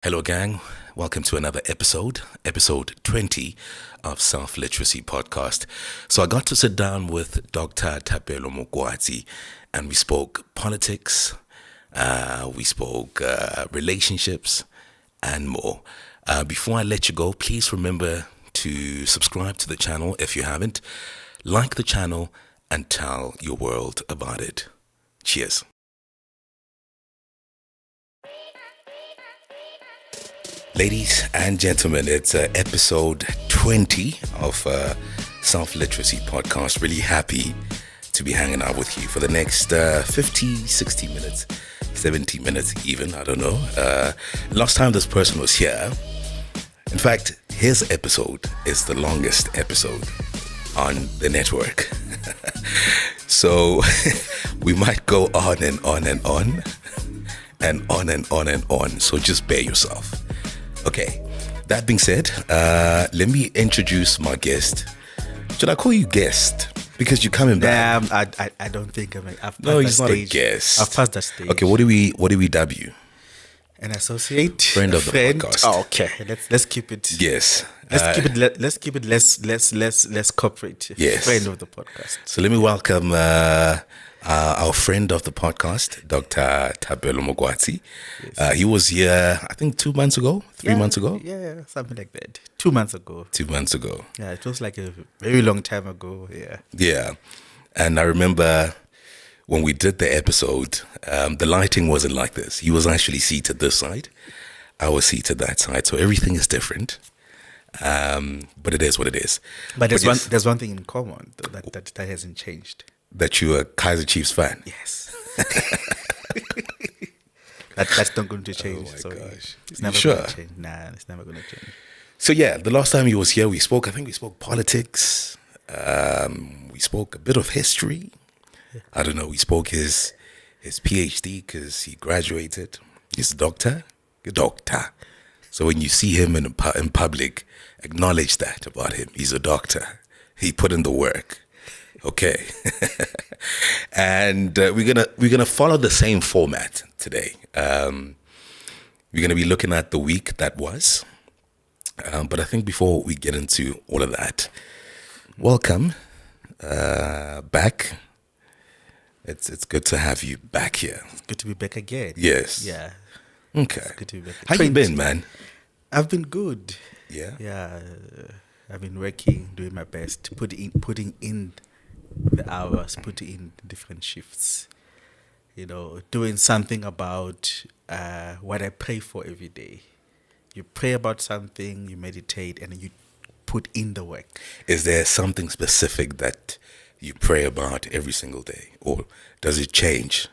Hello, gang. Welcome to another episode 20 of Self Literacy Podcast. So I got to sit down with Dr. Thapelo Mokoati, and we spoke politics, we spoke relationships, and more. Before I let you go, please remember to subscribe to the channel if you haven't, like the channel, and tell your world about it. Cheers. Ladies and gentlemen, it's episode 20 of Self Literacy Podcast. Really happy to be hanging out with you for the next 50, 60 minutes, 70 minutes even, I don't know. Last time this person was here, in fact, his episode is the longest episode on the network. So we might go on and on and on and on and on and on. So just bear yourself. Okay, that being said, let me introduce my guest. Should I call you guest? Because you're coming back. I don't think I've passed No, he's that not a stage. guest. I've passed that stage. Okay, what do we dub you? An associate, Friend of the podcast. Oh, okay, let's keep it. Yes. Let's keep it less corporate. Yes. Friend of the podcast. So let me welcome our friend of the podcast, Dr. Thapelo Mokoati. Yes. He was here, I think, 2 months ago, 3 months ago. Yeah, something like that. 2 months ago. 2 months ago. Yeah, it was like a very long time ago. Yeah. Yeah. And I remember when we did the episode, the lighting wasn't like this. He was actually seated this side. I was seated that side. So everything is different. But it is what it is. But yes, there's one thing in common that hasn't changed. that you're a Kaiser Chiefs fan. Yes. That's not going to change. Oh my Sorry. gosh. It's You never sure? going to change. Nah, it's never going to change. So yeah, the last time he was here, we spoke politics. We spoke a bit of history. I don't know. We spoke his PhD because he graduated. He's a doctor. So when you see him in public, acknowledge that about him. He's a doctor. He put in the work. Okay. And we're gonna follow the same format today. We're gonna be looking at the week that was. But I think before we get into all of that, welcome back. It's good to have you back here. It's good to be back again. Yes. Yeah. Okay. It's good to be back. How you been, man? I've been good. Yeah. Yeah. I've been working, doing my best, putting in the hours, putting in different shifts. You know, doing something about what I pray for every day. You pray about something, you meditate, and you put in the work. Is there something specific that you pray about every single day, or does it change?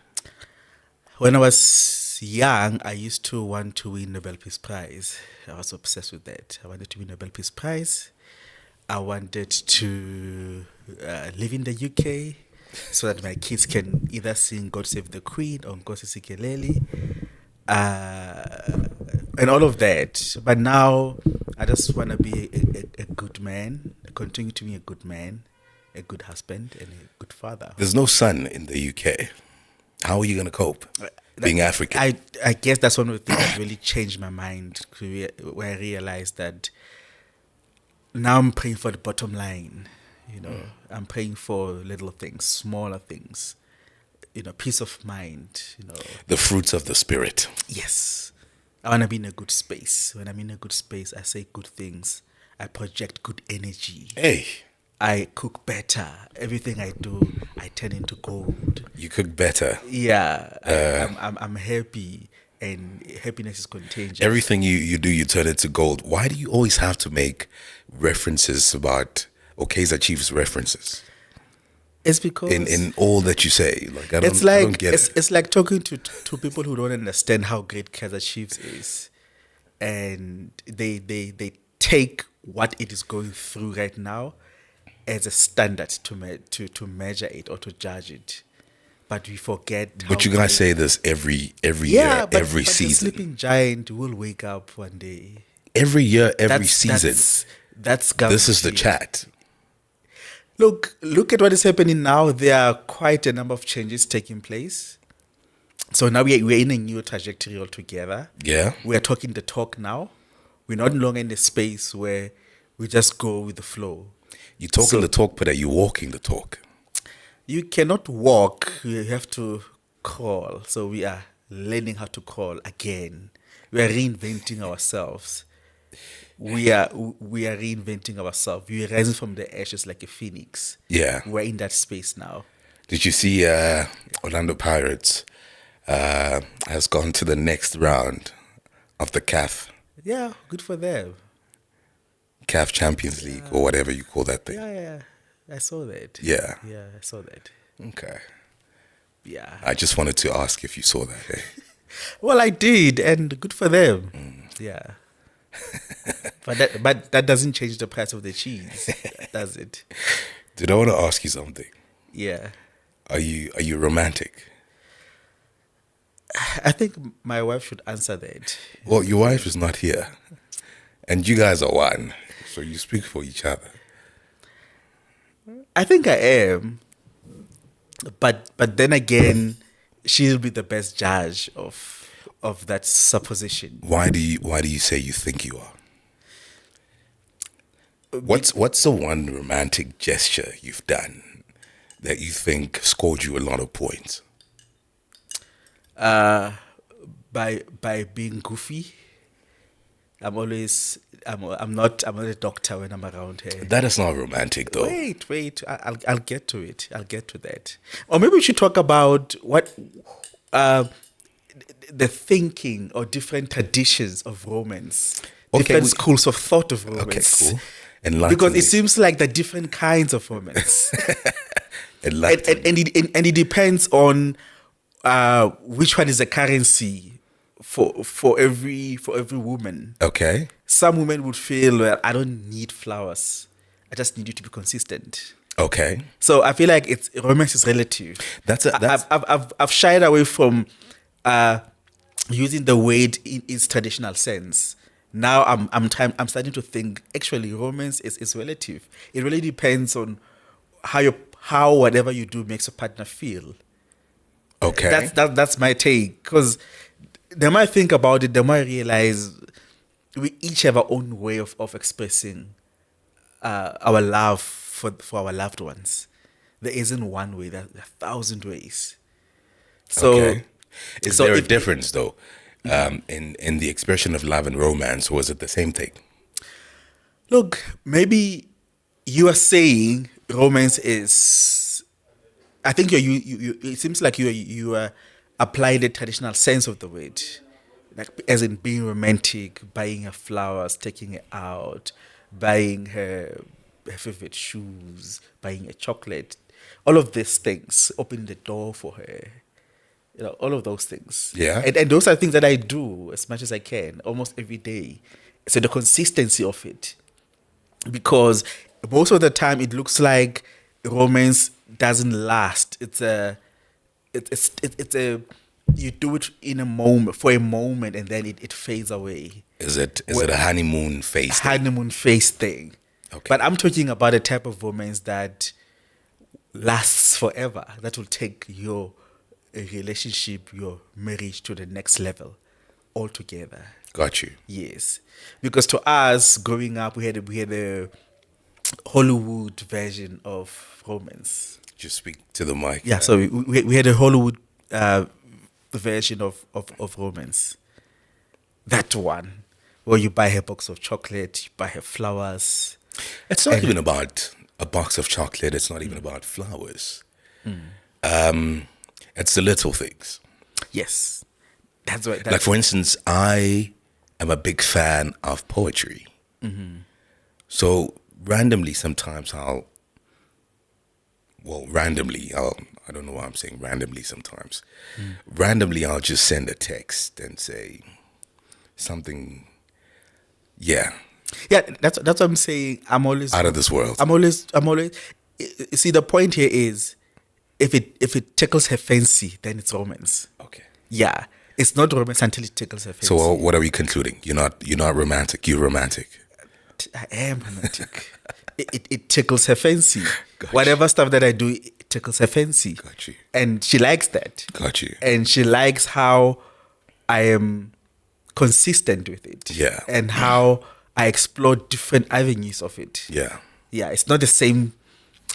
When I was young, I used to want to win Nobel Peace Prize. I was obsessed with that. I wanted to win Nobel Peace Prize. I wanted to live in the UK so that my kids can either sing God Save the Queen or Nkosi Sikeleli. And all of that. But now I just want to be a good man, continue to be a good man, a good husband, and a good father. There's no sun in the UK. How are you going to cope being African? I guess that's one of the things that really changed my mind, where I realized that now I'm praying for the bottom line. You know, I'm praying for little things, smaller things. You know, peace of mind. You know, The fruits of the spirit. yes, I want to be in a good space. When I'm in a good space, I say good things. I project good energy. Hey, I cook better. Everything I do, I turn into gold. you cook better. Yeah, I'm happy, and happiness is contagious. Everything you do, you turn into gold. Why do you always have to make references about Kaiser Chiefs references It's because in all that you say? Like I it's don't like get it. it's like talking to people who don't understand how great Kaiser Chiefs is, and they take what it is going through right now as a standard to measure it or to judge it, but we forget. But you how guys great- say this every yeah, year, but, every but the season. sleeping giant will wake up one day. Every year, every season. That's This is the guaranteed. chat. Look at what is happening now. There are quite a number of changes taking place. So now we're in a new trajectory altogether. Yeah. We are talking the talk now. We're not longer in a space where we just go with the flow. You're talking the talk, but are you walking the talk? You cannot walk, you have to crawl. So we are learning how to crawl again. We are reinventing ourselves. We are reinventing ourselves. We are rising from the ashes like a phoenix. Yeah. We're in that space now. Did you see Orlando Pirates has gone to the next round of the Yeah, good for them. CAF Champions League or whatever you call that thing? Yeah. I saw that. Yeah. Yeah, I saw that. Okay. Yeah. I just wanted to ask if you saw that. Eh? Well, I did, and good for them. Yeah. but that doesn't change the price of the cheese, does it? Did I want to ask you something? Yeah. Are you romantic? I think my wife should answer that. Well, your wife is not here, and you guys are one, so you speak for each other. I think I am, but then again, she'll be the best judge of that supposition. Why do you say you think you are? What's the one romantic gesture you've done that you think scored you a lot of points? By being goofy. I'm not a doctor when I'm around her. That is not romantic, though. Wait. I'll get to it. I'll get to that. Or maybe we should talk about what the thinking or different traditions of romance, different schools of thought of romance. Okay, cool. Enlighten Because me. it seems like the different kinds of romance, Enlighten me. and it depends on which one is the currency for every woman. Okay. Some women would feel, well, I don't need flowers. I just need you to be consistent. Okay. So I feel like romance is relative. I've shied away from using the word in its traditional sense. Now I'm starting to think actually romance is relative. It really depends on how whatever you do makes a partner feel. Okay. That's my take. Because the more I think about it, the more I realize we each have our own way of expressing our love for our loved ones. There isn't one way. There are 1,000 ways. So, okay. Is there a difference though, in the expression of love and romance, or is it the same thing? Look, maybe you are saying romance is. I think you. It seems like you apply the traditional sense of the word, like as in being romantic, buying her flowers, taking her out, buying her favorite shoes, buying a chocolate, all of these things, opening the door for her. All of those things. Yeah. And those are things that I do as much as I can, almost every day. So the consistency of it. Because most of the time it looks like romance doesn't last. It's a you do it for a moment and then it fades away. Is it a honeymoon phase? Honeymoon phase thing. Okay. But I'm talking about a type of romance that lasts forever. That will take your relationship, your marriage to the next level altogether. Got you. Yes. Because to us, growing up, we had a Hollywood version of romance. Just speak to the mic. Yeah, so we had a Hollywood version of romance. That one, where you buy her a box of chocolate, you buy her flowers. It's not even about a box of chocolate. It's not even about flowers. It's the little things. Yes. That's right. Like, for instance, I am a big fan of poetry. Mm-hmm. So randomly, sometimes I don't know why I'm saying randomly sometimes. Randomly, I'll just send a text and say something. Yeah. Yeah, that's what I'm saying. I'm always Out of this world. I'm always. You see, the point here is, if it tickles her fancy, then it's romance. Okay. Yeah, it's not romance until it tickles her fancy. So what are we concluding? You're not romantic. You're romantic. I am romantic. it tickles her fancy. Gotcha. Whatever stuff that I do, it it tickles her fancy. Got you. And she likes that. Got you. And she likes how I am consistent with it. Yeah. And how I explore different avenues of it. Yeah. Yeah, it's not the same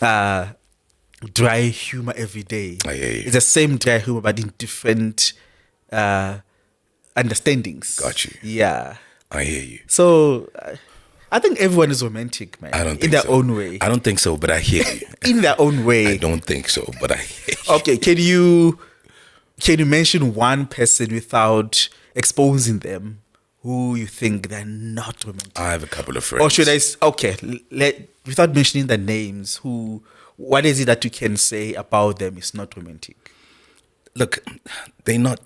dry humor every day. I hear you. It's the same dry humor, but in different understandings. Got you. Yeah. I hear you. So I think everyone is romantic, man. I don't think in their so. own way. I don't think so, but I hear you. In their own way. I don't think so, but I hear you. Okay, can you mention one person without exposing them who you think they're not romantic? I have a couple of friends. Or should I? Without mentioning the names, what is it that you can say about them is not romantic? Look, they're not.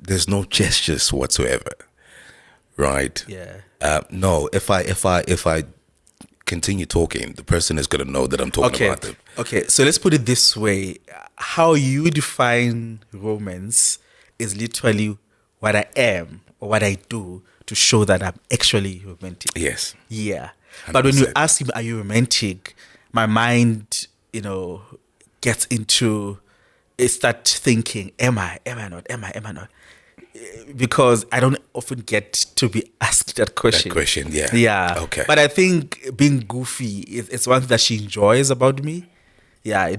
There's no gestures whatsoever, right? Yeah. No, if I continue talking, the person is gonna know that I'm talking about them. Okay, so let's put it this way: how you define romance is literally what I am or what I do to show that I'm actually romantic. Yes. Yeah. But when you 100%. ask me, are you romantic? My mind, gets into, it starts thinking, am I not? Because I don't often get to be asked that question. That question, yeah. Yeah. Okay. But I think being goofy is one that she enjoys about me. Yeah,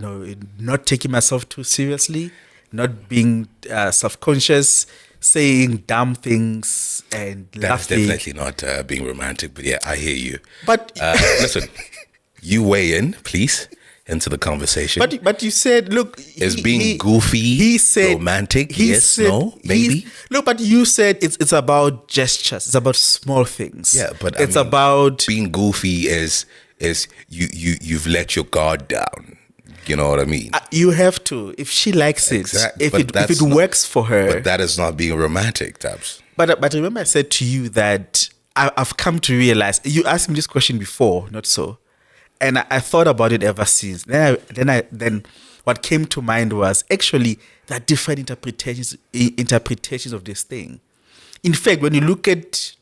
not taking myself too seriously, not being self-conscious, saying dumb things and That's laughing. definitely not being romantic, but yeah, I hear you. But Listen, you weigh in, please, into the conversation. But you said, look, Is being goofy he said, romantic? he Yes, said- no, maybe? Look, but you said it's about gestures. It's about small things. Yeah, but it's about being goofy is you've let your guard down. You know what I mean? you have to, if she likes it, Exactly. if But it that's works for her. But that is not being romantic, Tabs. But remember, I said to you that I've come to realize. You asked me this question before, not so, and I thought about it ever since. Then what came to mind was actually there are different interpretations of this thing. In fact, when you look at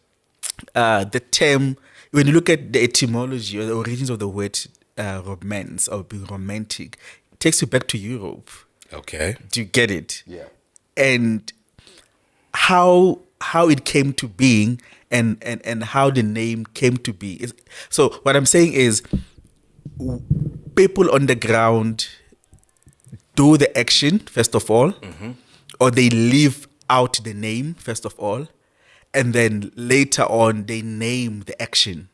the term, when you look at the etymology or the origins of the word romance or being romantic, it takes you back to Europe. Okay. Do you get it? Yeah. And how it came to being and how the name came to be. So what I'm saying is people on the ground do the action first of all, or they live out the name first of all, and then later on they name the action,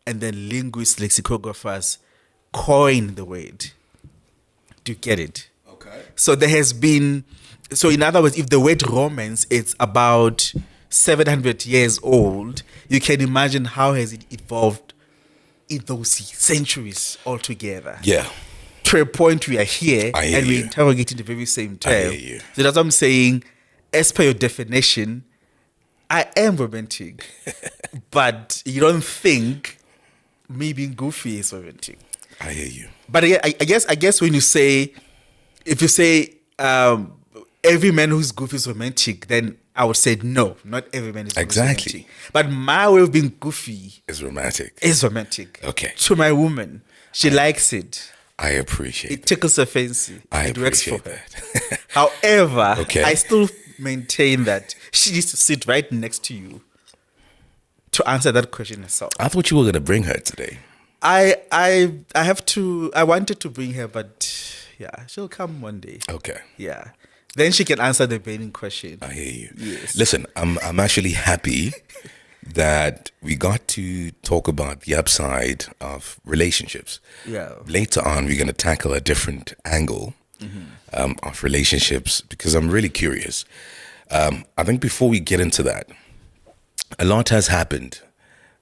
and then linguists, lexicographers coin the word. Do you get it? Okay. So there has been, so in other words, if the word romance is about 700 years old, you can imagine how has it evolved in those centuries altogether. Yeah. To a point we are here I hear and we're you. interrogating the very same I term. hear you. So that's what I'm saying. As per your definition, I am romantic, but you don't think me being goofy is romantic. I hear you. But I guess when you say, if you say every man who's goofy is romantic, then I would say no, not every man is Exactly. romantic. But my way of being goofy It's romantic. is romantic. Okay. To my woman, she likes it. I appreciate It tickles her fancy. I It works for appreciate her. that. However, Okay. I still maintain that she needs to sit right next to you to answer that question herself. I thought you were going to bring her today. I have to. I wanted to bring her, but yeah, she'll come one day. Okay. Yeah, then she can answer the burning question. I hear you. Yes. Listen, I'm actually happy that we got to talk about the upside of relationships. Yeah. Later on, we're going to tackle a different angle of relationships because I'm really curious. I think before we get into that, a lot has happened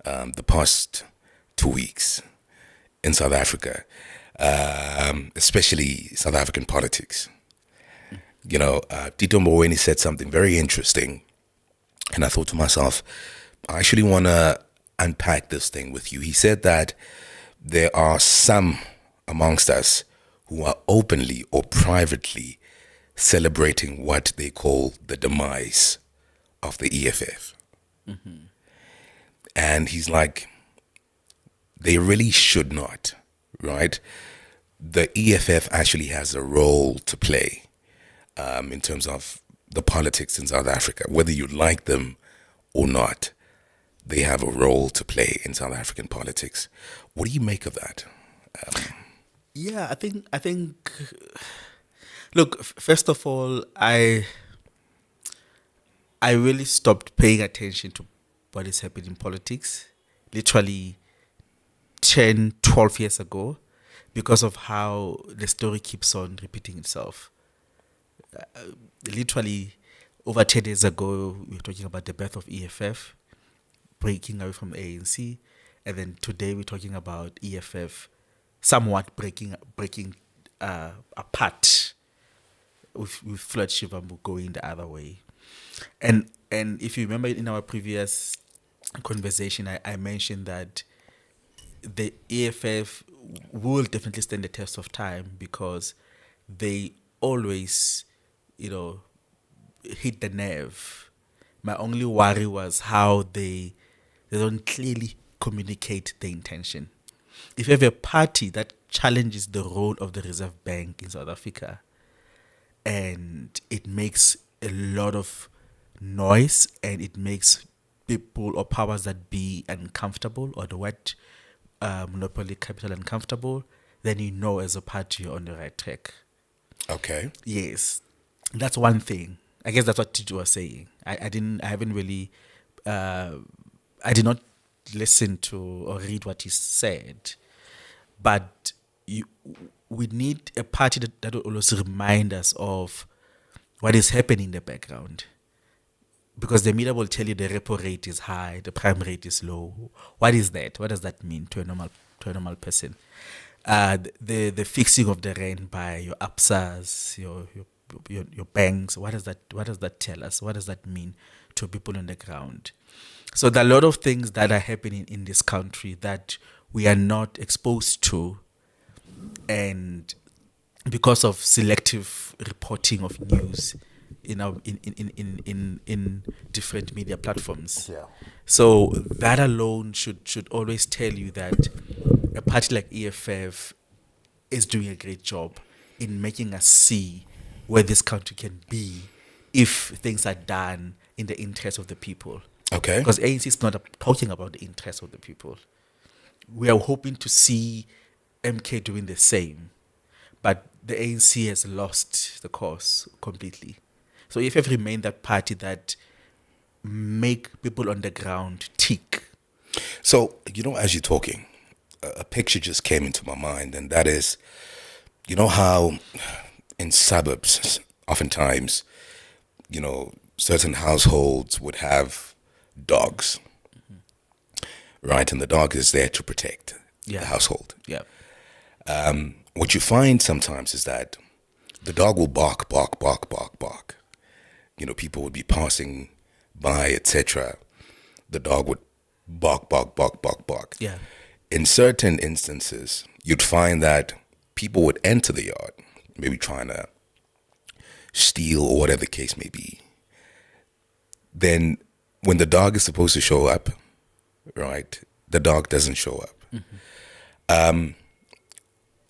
the past 2 weeks in South Africa, especially South African politics. You know, Tito Mboweni said something very interesting, and I thought to myself, I actually want to unpack this thing with you. He said that there are some amongst us who are openly or privately celebrating what they call the demise of the EFF. And he's like, they really should not, right? the EFF actually has a role to play in terms of the politics in South Africa. Whether you like them or not, they have a role to play in South African politics. What do you make of that? Yeah, I think. Look, first of all, I really stopped paying attention to what is happening in politics, literally 10, 12 years ago, because of how the story keeps on repeating itself. Literally, over 10 years ago, we were talking about the birth of EFF, breaking away from ANC, and then today we're talking about EFF somewhat breaking apart, with Floyd Shivambu going the other way. And if you remember in our previous conversation, I mentioned that the EFF will definitely stand the test of time because they always, hit the nerve. My only worry was how they don't clearly communicate the intention. If you have a party that challenges the role of the Reserve Bank in South Africa, and it makes a lot of noise and it makes people or powers that be uncomfortable, or the word monopoly capital uncomfortable, then you know as a party you're on the right track. Okay. Yes, that's one thing. I guess that's what Tiju was saying. I haven't really, I did not listen to or read what he said, but we need a party that will always remind us of what is happening in the background. Because the media will tell you the repo rate is high, the prime rate is low. What is that? What does that mean to a normal person? The fixing of the rand by your APSAs, your banks. What does that tell us? What does that mean to people on the ground? So there are a lot of things that are happening in this country that we are not exposed to, and because of selective reporting of news in different media platforms. Yeah. So that alone should always tell you that a party like EFF is doing a great job in making us see where this country can be if things are done in the interest of the people. Okay. Because ANC is not talking about the interest of the people. We are hoping to see MK doing the same, but the ANC has lost the cause completely. So EFF remain that party that make people on the ground tick. So, as you're talking, a picture just came into my mind, and that is, how in suburbs, oftentimes, certain households would have dogs, right? And the dog is there to protect the household. Yeah. What you find sometimes is that the dog will bark, bark, bark, bark, bark. People would be passing by, etc. The dog would bark, bark, bark, bark, bark. Yeah. In certain instances, you'd find that people would enter the yard, maybe trying to steal or whatever the case may be. Then when the dog is supposed to show up, right, the dog doesn't show up. Mm-hmm.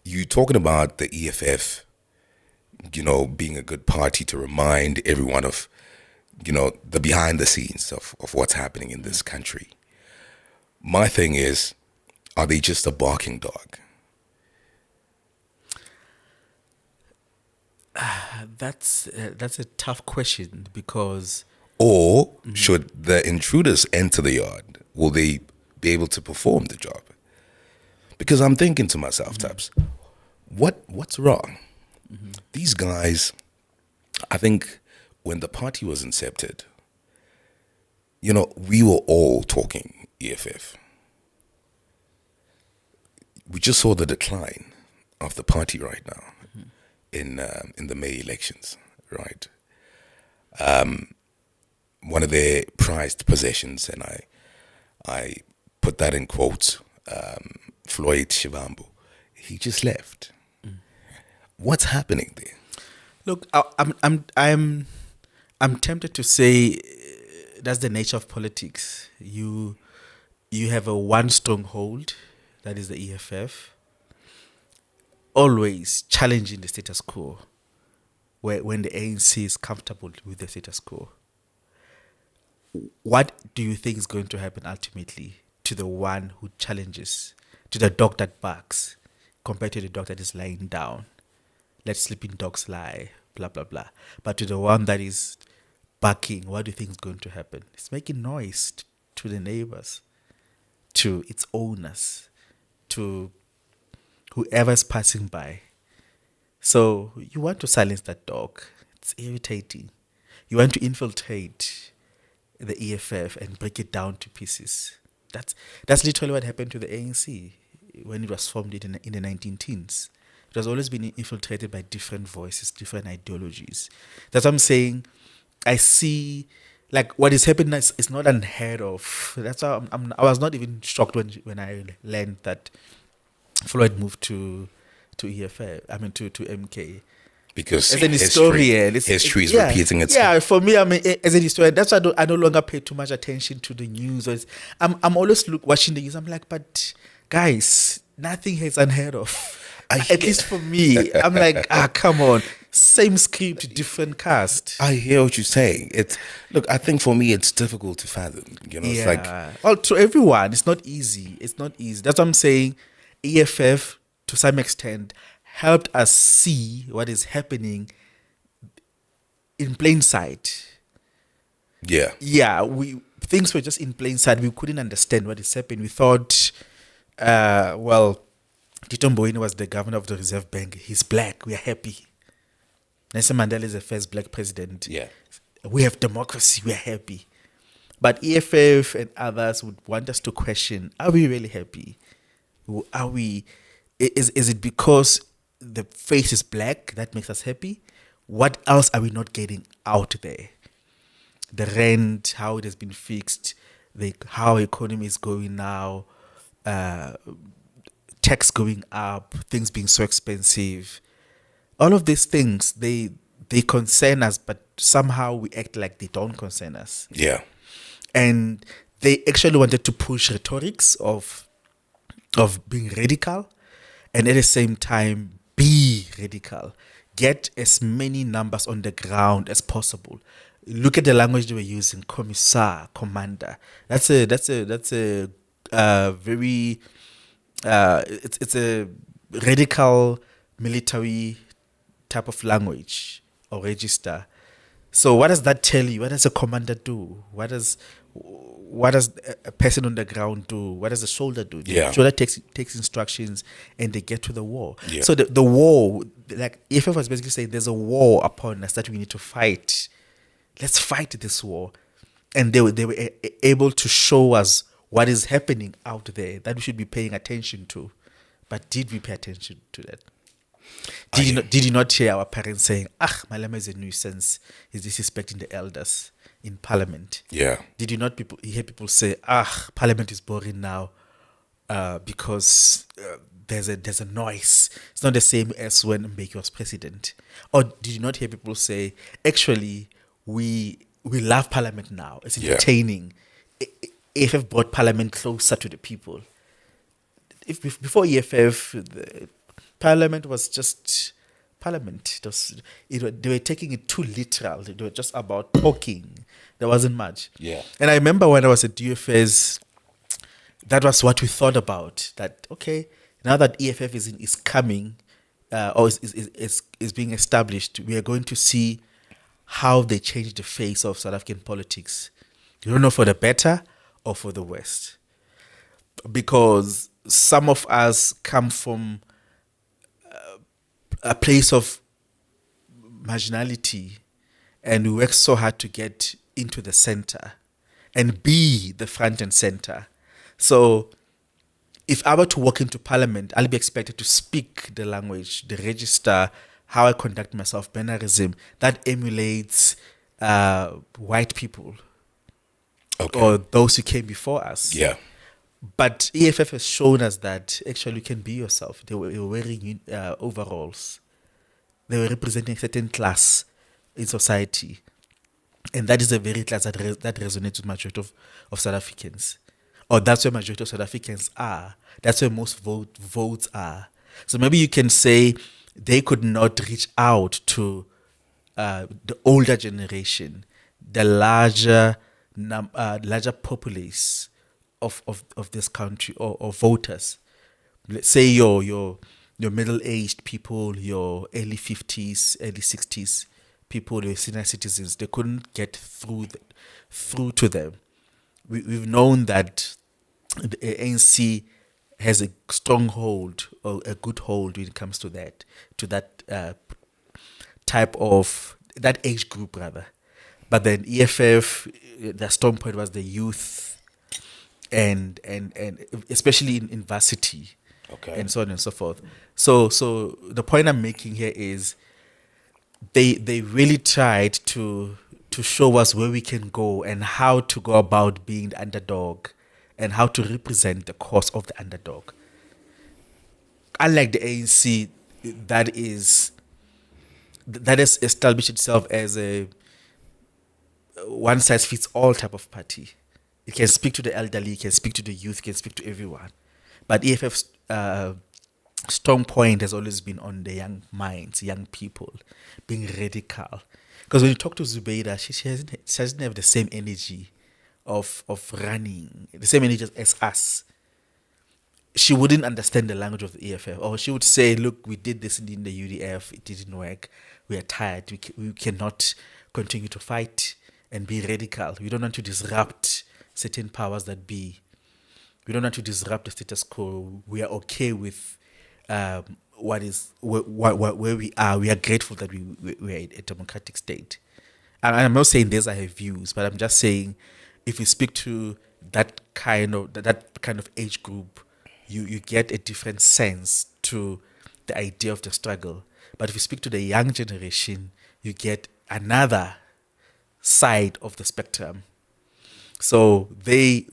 You're talking about the EFF, being a good party to remind everyone of, the behind the scenes of what's happening in this country. My thing is, are they just a barking dog? That's a tough question because... Or should the intruders enter the yard? Will they be able to perform the job? Because I'm thinking to myself, Taps, what's wrong? Mm-hmm. These guys, I think when the party was incepted, we were all talking EFF. We just saw the decline of the party right now in the May elections, right? One of their prized possessions, and I put that in quotes, Floyd Shivambu, he just left. What's happening there? Look, I'm tempted to say that's the nature of politics. You have a one stronghold, that is the EFF, always challenging the status quo, when the ANC is comfortable with the status quo. What do you think is going to happen ultimately to the one who challenges, to the dog that barks, compared to the dog that is lying down? Let sleeping dogs lie, blah, blah, blah. But to the one that is barking, what do you think is going to happen? It's making noise to the neighbors, to its owners, to whoever's passing by. So you want to silence that dog. It's irritating. You want to infiltrate the EFF and break it down to pieces. That's literally what happened to the ANC when it was formed in the 19 teens. It has always been infiltrated by different voices, different ideologies. That's what I'm saying. I see, like, what is happening is not unheard of. That's why I was not even shocked when I learned that Floyd moved to EFF. I mean to MK. Because as an historian, history is repeating itself. Yeah, for me, I mean, as a historian, that's why I no longer pay too much attention to the news. I'm always watching the news. I'm like, but guys, nothing is unheard of. At least for me, I'm like, come on, same script, different cast. I hear what you're saying. Look, I think for me, it's difficult to fathom. It's like, well, to everyone, it's not easy. It's not easy. That's what I'm saying. EFF, to some extent, helped us see what is happening in plain sight. Yeah. Yeah, things were just in plain sight. We couldn't understand what is happening. We thought, well, Tito Mboweni was the governor of the Reserve Bank. He's black. We are happy. Nelson Mandela is the first black president. Yeah. We have democracy. We are happy. But EFF and others would want us to question, are we really happy? Are we... Is it because the face is black that makes us happy? What else are we not getting out there? The rent, how it has been fixed, how economy is going now, tax going up, things being so expensive. All of these things, they concern us, but somehow we act like they don't concern us. Yeah. And they actually wanted to push rhetorics of being radical, and at the same time be radical. Get as many numbers on the ground as possible. Look at the language they were using: commissar, commander. That's a very it's a radical military type of language or register. So what does that tell you? What does a commander do? What does a person on the ground do? What does the soldier do? The soldier takes instructions and they get to the war. Yeah. So the war, like EFF was basically saying, there's a war upon us that we need to fight. Let's fight this war. And they were able to show us what is happening out there that we should be paying attention to. But did we pay attention to that? Did you not hear our parents saying, Malema is a nuisance, he's disrespecting the elders in parliament? Yeah. Did you not hear people say, parliament is boring now because there's a noise? It's not the same as when Mbeki was president. Or did you not hear people say, actually, we love parliament now, it's entertaining. EFF brought parliament closer to the people. Before EFF, parliament was just parliament. They were taking it too literal. They were just about talking. There wasn't much. Yeah. And I remember when I was at UFS, that was what we thought about. That, okay, now that EFF is coming, or is being established, we are going to see how they change the face of South African politics. You don't know, for the better or for the worse. Because some of us come from a place of marginality, and we work so hard to get into the center and be the front and center. So if I were to walk into parliament, I'll be expected to speak the language, the register, how I conduct myself, mannerism that emulates white people, or those who came before us. Yeah. But EFF has shown us that actually you can be yourself. They were wearing overalls. They were representing a certain class in society. And that is the very class that resonates with majority of South Africans. Or that's where majority of South Africans are. That's where most votes are. So maybe you can say they could not reach out to the older generation, the larger populace of this country, or voters. Let's say your middle-aged people, your early 50s, early 60s people, your senior citizens. They couldn't get through to them. We've known that the ANC has a strong hold, or a good hold, when it comes to that type of that age group rather. But then EFF, the strong point was the youth, and especially in varsity, Okay. and so on and so forth. So the point I'm making here is they really tried to show us where we can go and how to go about being the underdog and how to represent the cause of the underdog. Unlike the ANC, that has established itself as a one size fits all type of party. It can speak to the elderly, it can speak to the youth, it can speak to everyone. But EFF's strong point has always been on the young minds, young people, being radical. Because when you talk to Zubeida, she doesn't have the same energy of running, the same energy as us. She wouldn't understand the language of the EFF, or she would say, "Look, we did this in the UDF, it didn't work. We are tired. We cannot continue to fight and be radical. We don't want to disrupt certain powers that be. We don't want to disrupt the status quo. We are okay with where we are. We are grateful that we are a democratic state." And I'm not saying these are her views, but I'm just saying, if you speak to that kind of age group, you get a different sense to the idea of the struggle. But if you speak to the young generation, you get another side of the spectrum. So the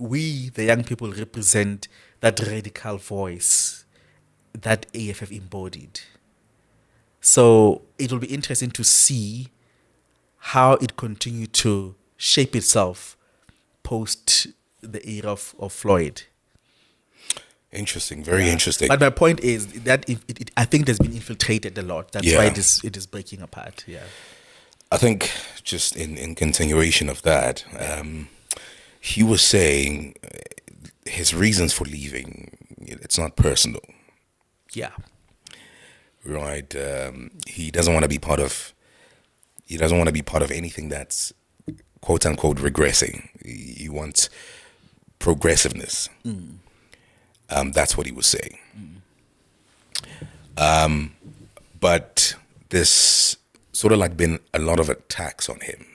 young people, represent that radical voice that EFF embodied. So it will be interesting to see how it continued to shape itself post the era of Floyd. Interesting, very interesting. But my point is that I think it has been infiltrated a lot. That's why it is breaking apart. Yeah. I think just in continuation of that, he was saying his reasons for leaving, it's not personal. Yeah. Right. He doesn't want to be part of anything that's quote unquote regressing. He wants progressiveness. That's what he was saying. But there's sort of like been a lot of attacks on him.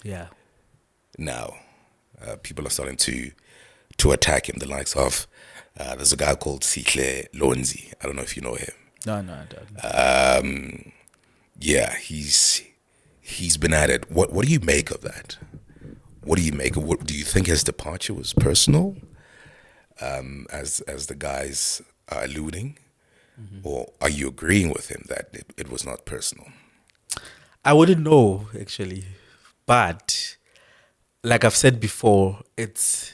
Yeah. Now, people are starting to attack him. The likes of there's a guy called Sihle Lonzi. I don't know if you know him. No, I don't. Yeah, he's been at it. What do you make of that? What do you make of? What do you think his departure was personal, as the guys are alluding, or are you agreeing with him that it was not personal? I wouldn't know actually, but like I've said before, it's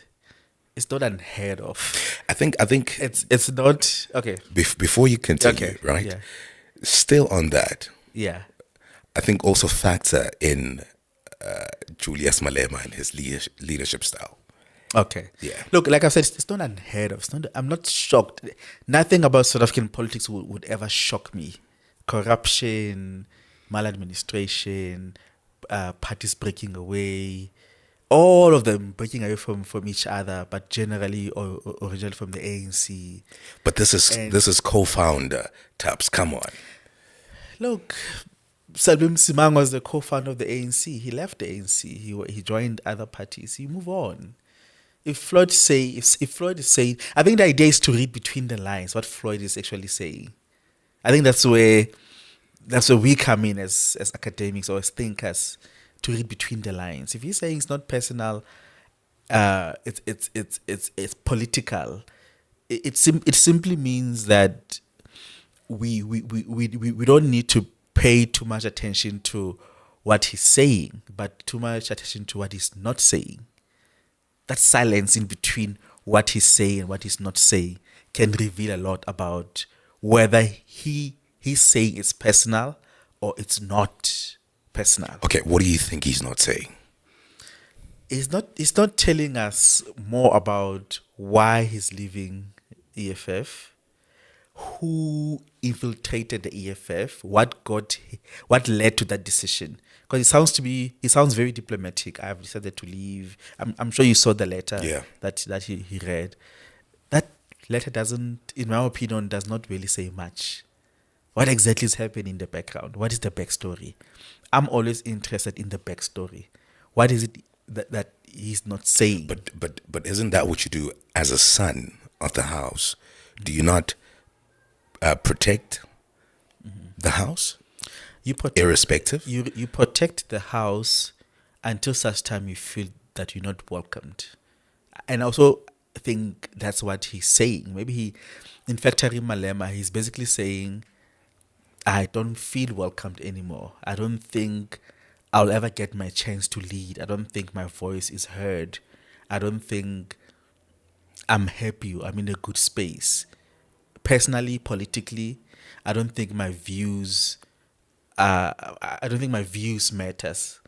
not unheard of. I think It's not okay. Before you continue, Okay, right? yeah. Still on that, Yeah. I think also factor in Julius Malema and his leadership style. Okay. Yeah. Look, like I said, it's not unheard of. I'm not shocked. Nothing about South African politics would ever shock me. Corruption, maladministration, parties breaking away, all of them breaking away from each other, but generally or originally from the ANC. But this is co-founder Taps. Come on. Look, Salvim Simang was the co-founder of the ANC. He left the ANC. He joined other parties. You move on. If Floyd is saying, I think the idea is to read between the lines what Floyd is actually saying. I think that's where we come in as academics or as thinkers, to read between the lines. If he's saying it's not personal, it's political. It simply means that we don't need to pay too much attention to what he's saying, but too much attention to what he's not saying. That silence in between what he's saying and what he's not saying can reveal a lot about whether he's saying it's personal or it's not personal. Okay, what do you think he's not saying? It's not telling us more about why he's leaving EFF, who infiltrated the EFF, what led to that decision. Because he sounds very diplomatic. I've decided to leave. I'm sure you saw the letter Yeah. that he read. That letter doesn't, in my opinion, does not really say much. What exactly is happening in the background? What is the backstory? I'm always interested in the backstory. What is it that he's not saying? But isn't that what you do as a son of the house? Do you not protect the house? You protect, irrespective? You protect the house until such time you feel that you're not welcomed. And I also think that's what he's saying. Maybe in Factory Malema, he's basically saying, I don't feel welcomed anymore. I don't think I'll ever get my chance to lead. I don't think my voice is heard. I don't think I'm happy. I'm in a good space. Personally, politically, I don't think my views matters.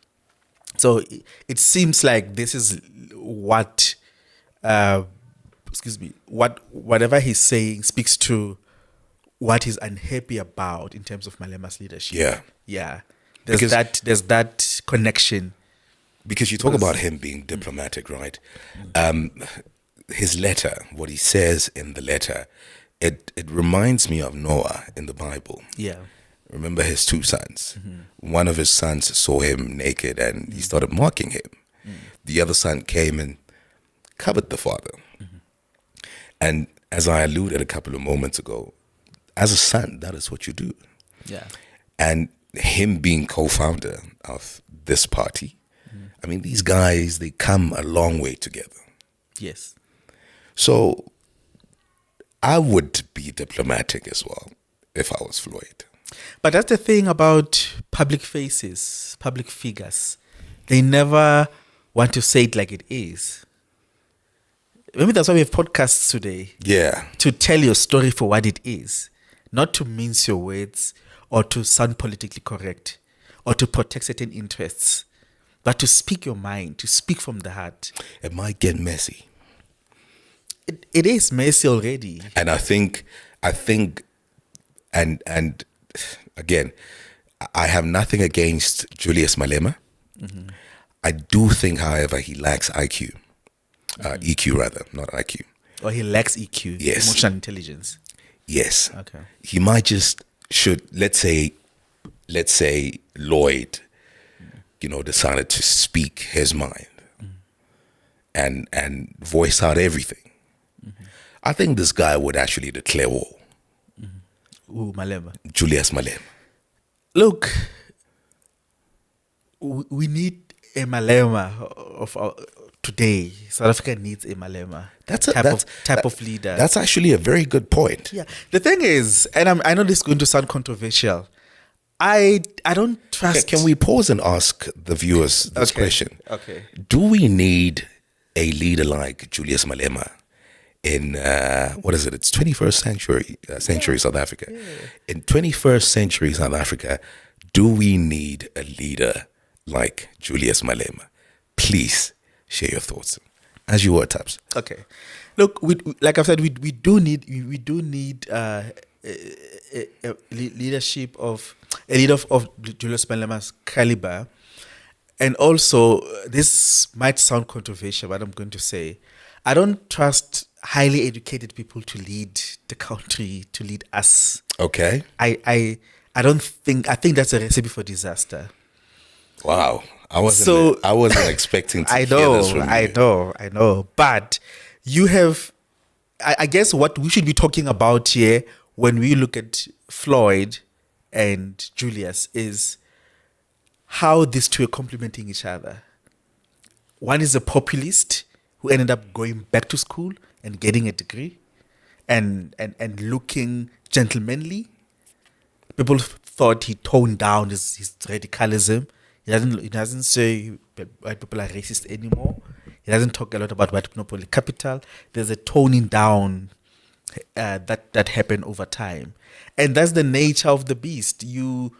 So it seems like this is what whatever he's saying speaks to what he's unhappy about in terms of Malema's leadership. Yeah. There's that connection. Because you talk about him being diplomatic, right? His letter, what he says in the letter, it reminds me of Noah in the Bible. Yeah. Remember his two sons. One of his sons saw him naked and he started mocking him. The other son came and covered the father. And as I alluded a couple of moments ago, as a son, that is what you do. Yeah. And him being co-founder of this party, I mean, these guys, they come a long way together. Yes. So I would be diplomatic as well if I was Floyd. But that's the thing about public faces, public figures. They never want to say it like it is. Maybe that's why we have podcasts today. Yeah. To tell your story for what it is. Not to mince your words or to sound politically correct or to protect certain interests, but to speak your mind, to speak from the heart. It might get messy. It is messy already. And I think, and again, I have nothing against Julius Malema. I do think, however, he lacks IQ. EQ rather, not IQ. Or he lacks EQ, Yes. emotional intelligence. Yes. Okay. He might let's say Lloyd, decided to speak his mind and voice out everything. I think this guy would actually declare war. Ooh, Malema. Julius Malema. Look, we need a Malema of today. South Africa needs a Malema. That's type of leader. That's actually a very good point. Yeah. The thing is, and I know this is going to sound controversial. I don't trust. Can we pause and ask the viewers this question? Okay. Do we need a leader like Julius Malema in what is it? It's 21st century South Africa. Yeah. In 21st century South Africa, do we need a leader like Julius Malema? Please share your thoughts. As you were, Tabs. Okay. Look, like I've said, we do need leadership of a leader of Julius Malema's caliber. And also, this might sound controversial, but I'm going to say, I don't trust highly educated people to lead the country, to lead us. Okay. I think that's a recipe for disaster. Wow. I wasn't expecting to hear this from you. I know. But you have, I guess what we should be talking about here when we look at Floyd and Julius is how these two are complementing each other. One is a populist who ended up going back to school and getting a degree and looking gentlemanly. People thought he toned down his radicalism. He doesn't say white people are racist anymore. He doesn't talk a lot about white monopoly capital. There's a toning down that happen over time, and that's the nature of the beast. You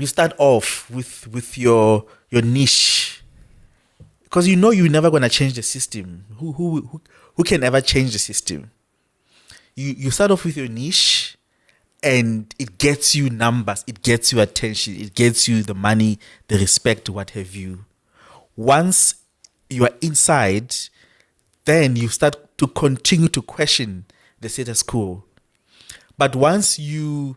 start off with your niche, because you know you're never gonna change the system. Who can ever change the system? You start off with your niche, and it gets you numbers, it gets you attention, it gets you the money, the respect, what have you. Once you are inside, then you start to continue to question the status quo. But once you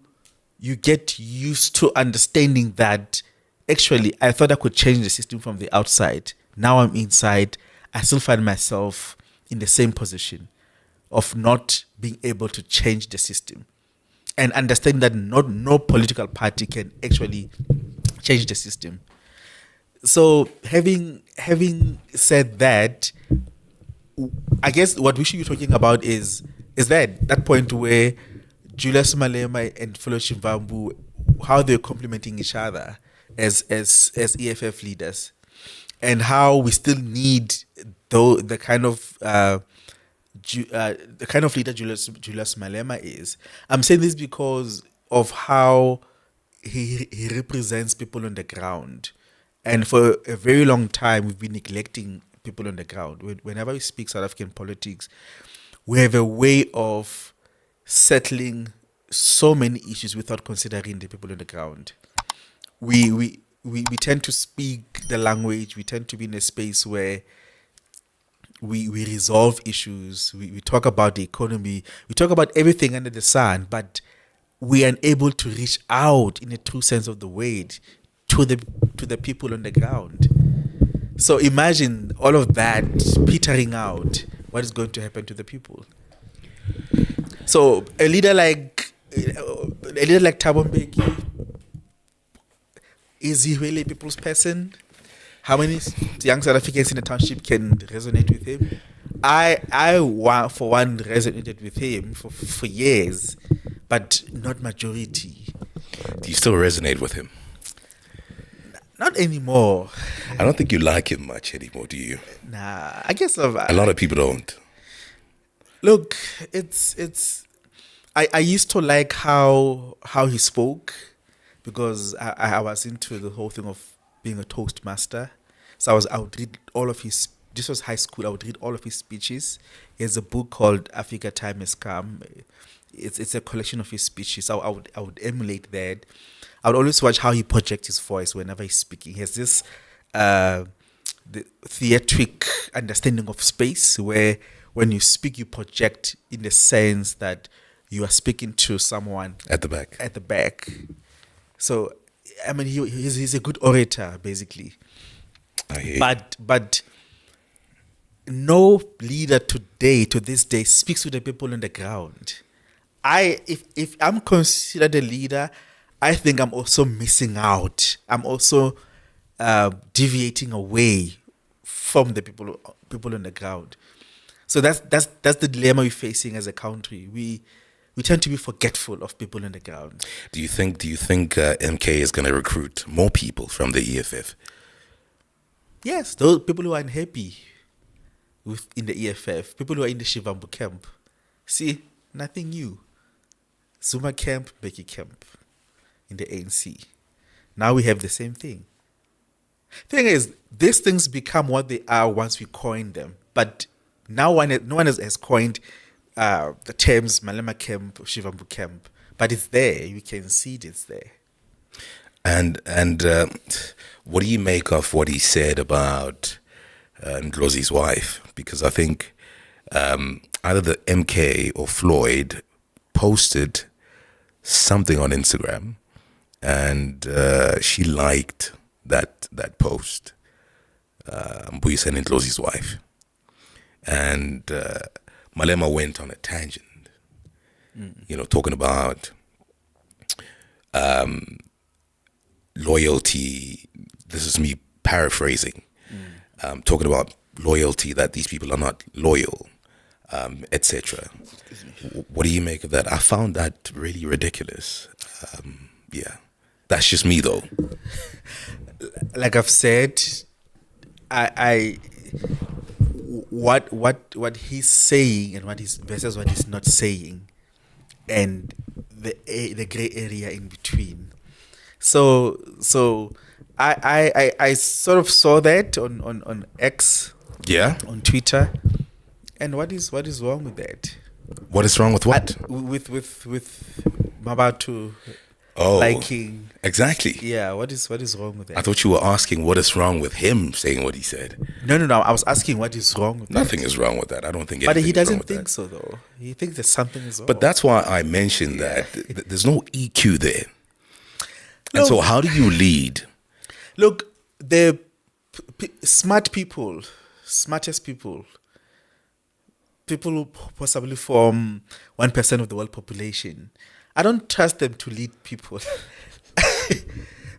get used to understanding that actually I thought I could change the system from the outside. Now I'm inside. I still find myself in the same position of not being able to change the system, and understanding that no political party can actually change the system. So having said that, I guess what we should be talking about is that point where Julius Malema and Fellow Shivambu, how they're complementing each other as EFF leaders, and how we still need the kind of leader Julius Malema is. I'm saying this because of how he represents people on the ground, and for a very long time we've been neglecting people on the ground. Whenever we speak South African politics, we have a way of settling so many issues without considering the people on the ground. We tend to speak the language. We tend to be in a space where we resolve issues. We talk about the economy. We talk about everything under the sun, but we are unable to reach out in a true sense of the word to the people on the ground. So imagine all of that petering out. What is going to happen to the people? So a leader like Thabo Mbeki, is he really a people's person? How many young South Africans in the township can resonate with him? I for one resonated with him for years, but not majority. Do you still resonate with him? Not anymore. I don't think you like him much anymore, do you? Nah, I guess A lot of people don't. Look, it's. I used to like how he spoke, because I was into the whole thing of being a toastmaster. So I would read all of his. This was high school. I would read all of his speeches. He has a book called Africa Time Has Come. It's a collection of his speeches. So I would emulate that. I would always watch how he projects his voice whenever he's speaking. He has this the theatric understanding of space, where when you speak, you project in the sense that you are speaking to someone At the back. At the back. So, I mean, he's a good orator, basically. I hear you. But no leader today, to this day, speaks to the people on the ground. If I'm considered a leader, I think I'm also missing out. I'm also deviating away from the people on the ground. So that's the dilemma we're facing as a country. We tend to be forgetful of people on the ground. Do you think MK is going to recruit more people from the EFF? Yes, those people who are unhappy in the EFF, people who are in the Shivambu camp. See, nothing new. Zuma camp, Mbeki camp in the ANC. Now we have the same thing. Thing is, these things become what they are once we coin them. But now no one has coined the terms Malema camp, Shivambu camp. But it's there. You can see it's there. And what do you make of what he said about Ndlozi's wife? Because I think either the MK or Floyd posted something on Instagram, and she liked that post. Mbuyiseni and Ndlozi's wife, and Malema went on a tangent, talking about loyalty. This is me paraphrasing, talking about loyalty, that these people are not loyal, etc. What do you make of that? I found that really ridiculous. Yeah, that's just me though. Like I've said, what he's saying and what he's versus what he's not saying, and the gray area in between. So I sort of saw that on X, Yeah. on Twitter, and what is wrong with that? What is wrong with what? With Mabatu Oh, liking. exactly. Yeah, what is wrong with that? I thought you were asking what is wrong with him saying what he said. No. I was asking what is wrong with Nothing that. is wrong with that. I don't think But anything he is wrong doesn't with think that. so, though. He thinks that something is wrong. But that's why I mentioned that there's no EQ there. And No. so how do you lead? Look, the smart people, smartest people who possibly form 1% of the world population, I don't trust them to lead people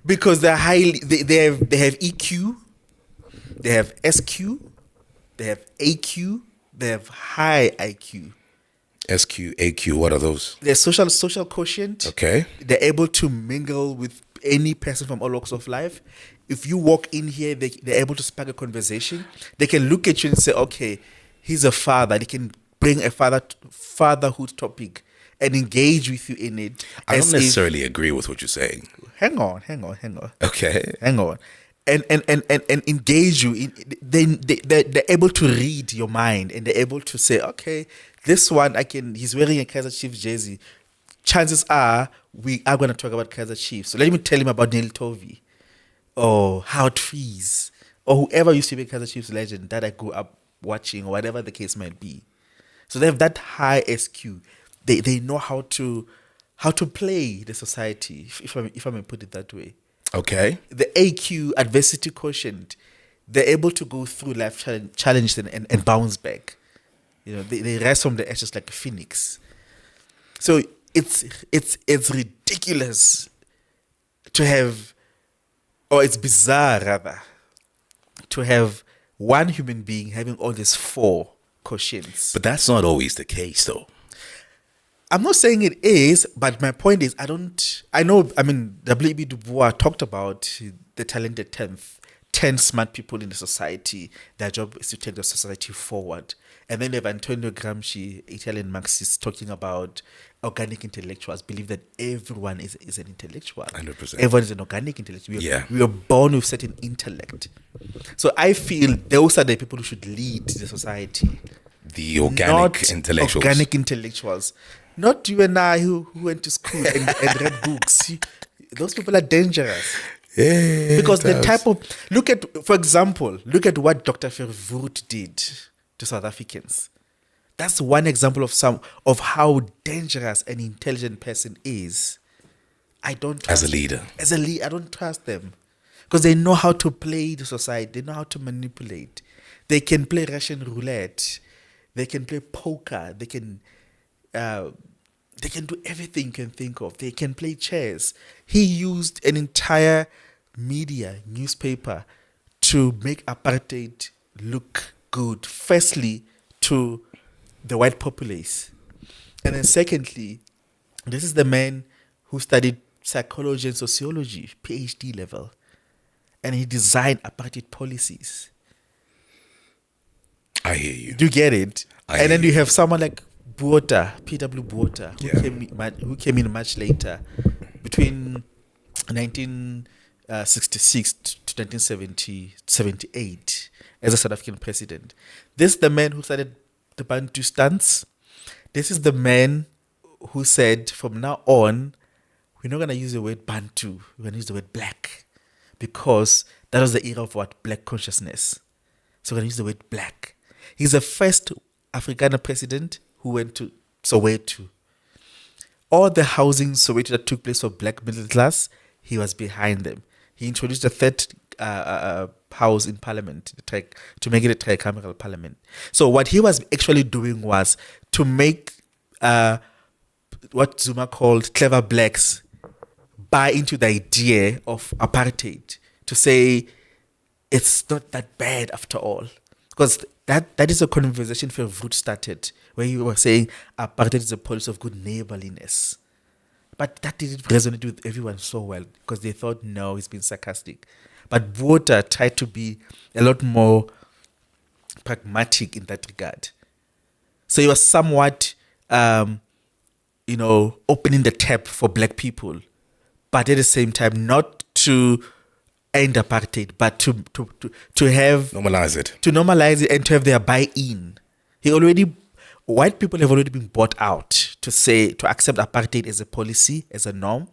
because they're they have EQ, they have SQ, they have AQ, they have high IQ. SQ, AQ, what are those? Their social quotient. Okay. They're able to mingle with any person from all walks of life. If you walk in here, they're able to spark a conversation. They can look at you and say, okay, he's a father. They can bring a fatherhood topic and engage with you in it. I don't necessarily agree with what you're saying. Hang on. Okay. Hang on. And engage you in. They're able to read your mind, and they're able to say, okay, this one he's wearing a Kaizer Chiefs jersey. Chances are we are going to talk about Kaizer Chiefs. So let me tell him about Neil Tovey or Howard Freeze or whoever used to be a Kaizer Chiefs legend that I grew up watching, or whatever the case might be. So they have that high SQ. They know how to play the society, if I may put it that way. Okay. The AQ, adversity quotient, they're able to go through life challenges and bounce back. You know, they rise from the ashes like a phoenix. So it's ridiculous to have, or it's bizarre rather, to have one human being having all these four quotients. But that's not always the case, though. I'm not saying it is, but my point is, W.E.B. Du Bois talked about the talented 10 smart people in the society. Their job is to take the society forward. And then they have Antonio Gramsci, Italian Marxist, talking about organic intellectuals, believe that everyone is an intellectual. 100%. Everyone is an organic intellectual. Yeah. We are born with certain intellect. So I feel those are the people who should lead the society. The organic intellectuals. Organic intellectuals. Not you and I who went to school and read books. Those people are dangerous. Yeah, Because the type of... For example, look at what Dr. Verwoerd did to South Africans. That's one example of how dangerous an intelligent person is. I don't trust As a leader. I don't trust them. Because they know how to play the society. They know how to manipulate. They can play Russian roulette. They can play poker. They can do everything you can think of. They can play chess. He used an entire newspaper, to make apartheid look good. Firstly, to the white populace. And then secondly, this is the man who studied psychology and sociology, PhD level. And he designed apartheid policies. I hear you. Do you get it? I And then hear you have someone like Botha, P.W. Botha, Yeah. who came in much later, between 1966 to 1978, as a South African president. This is the man who started the Bantu stance. This is the man who said, from now on, we're not going to use the word Bantu, we're going to use the word black, because that was the era of black consciousness. So we're going to use the word black. He's the first Afrikaner president who went to Soweto. All the housing Soweto that took place for black middle class, he was behind them. He introduced the third house in parliament to make it a tricameral parliament. So what he was actually doing was to make what Zuma called clever blacks buy into the idea of apartheid, to say it's not that bad after all. Because that is a conversation Verwoerd started, where he was saying apartheid is a policy of good neighborliness. But that didn't resonate with everyone so well, because they thought, no, he's been sarcastic. But Botha tried to be a lot more pragmatic in that regard. So he was somewhat, opening the tap for black people, but at the same time, not to end apartheid, but to have Normalize it. to normalize it and to have their buy-in. White people have already been bought out to accept apartheid as a policy, as a norm,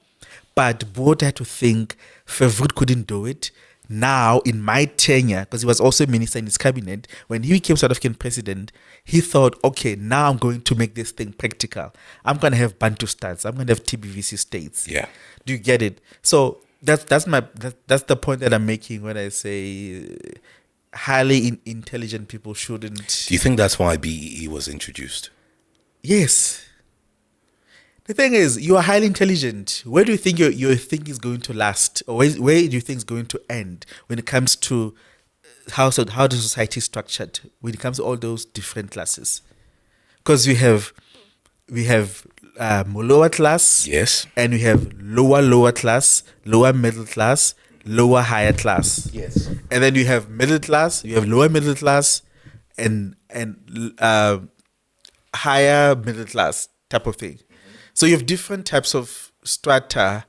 but both had to think Verwoerd couldn't do it. Now, in my tenure, because he was also a minister in his cabinet, when he became South African president, he thought, okay, now I'm going to make this thing practical. I'm going to have Bantu states. I'm going to have TBVC states. Yeah. Do you get it? So that's the point that I'm making when I say highly intelligent people shouldn't. Do you think that's why BEE was introduced? Yes. The thing is, you are highly intelligent. Where do you think your thing is going to last? Or where do you think is going to end when it comes to how the society is structured, when it comes to all those different classes? Because we have lower class, Yes. and we have lower class, lower middle class, lower higher class. Yes. And then you have middle class, you have lower middle class, and higher middle class type of thing. So you have different types of strata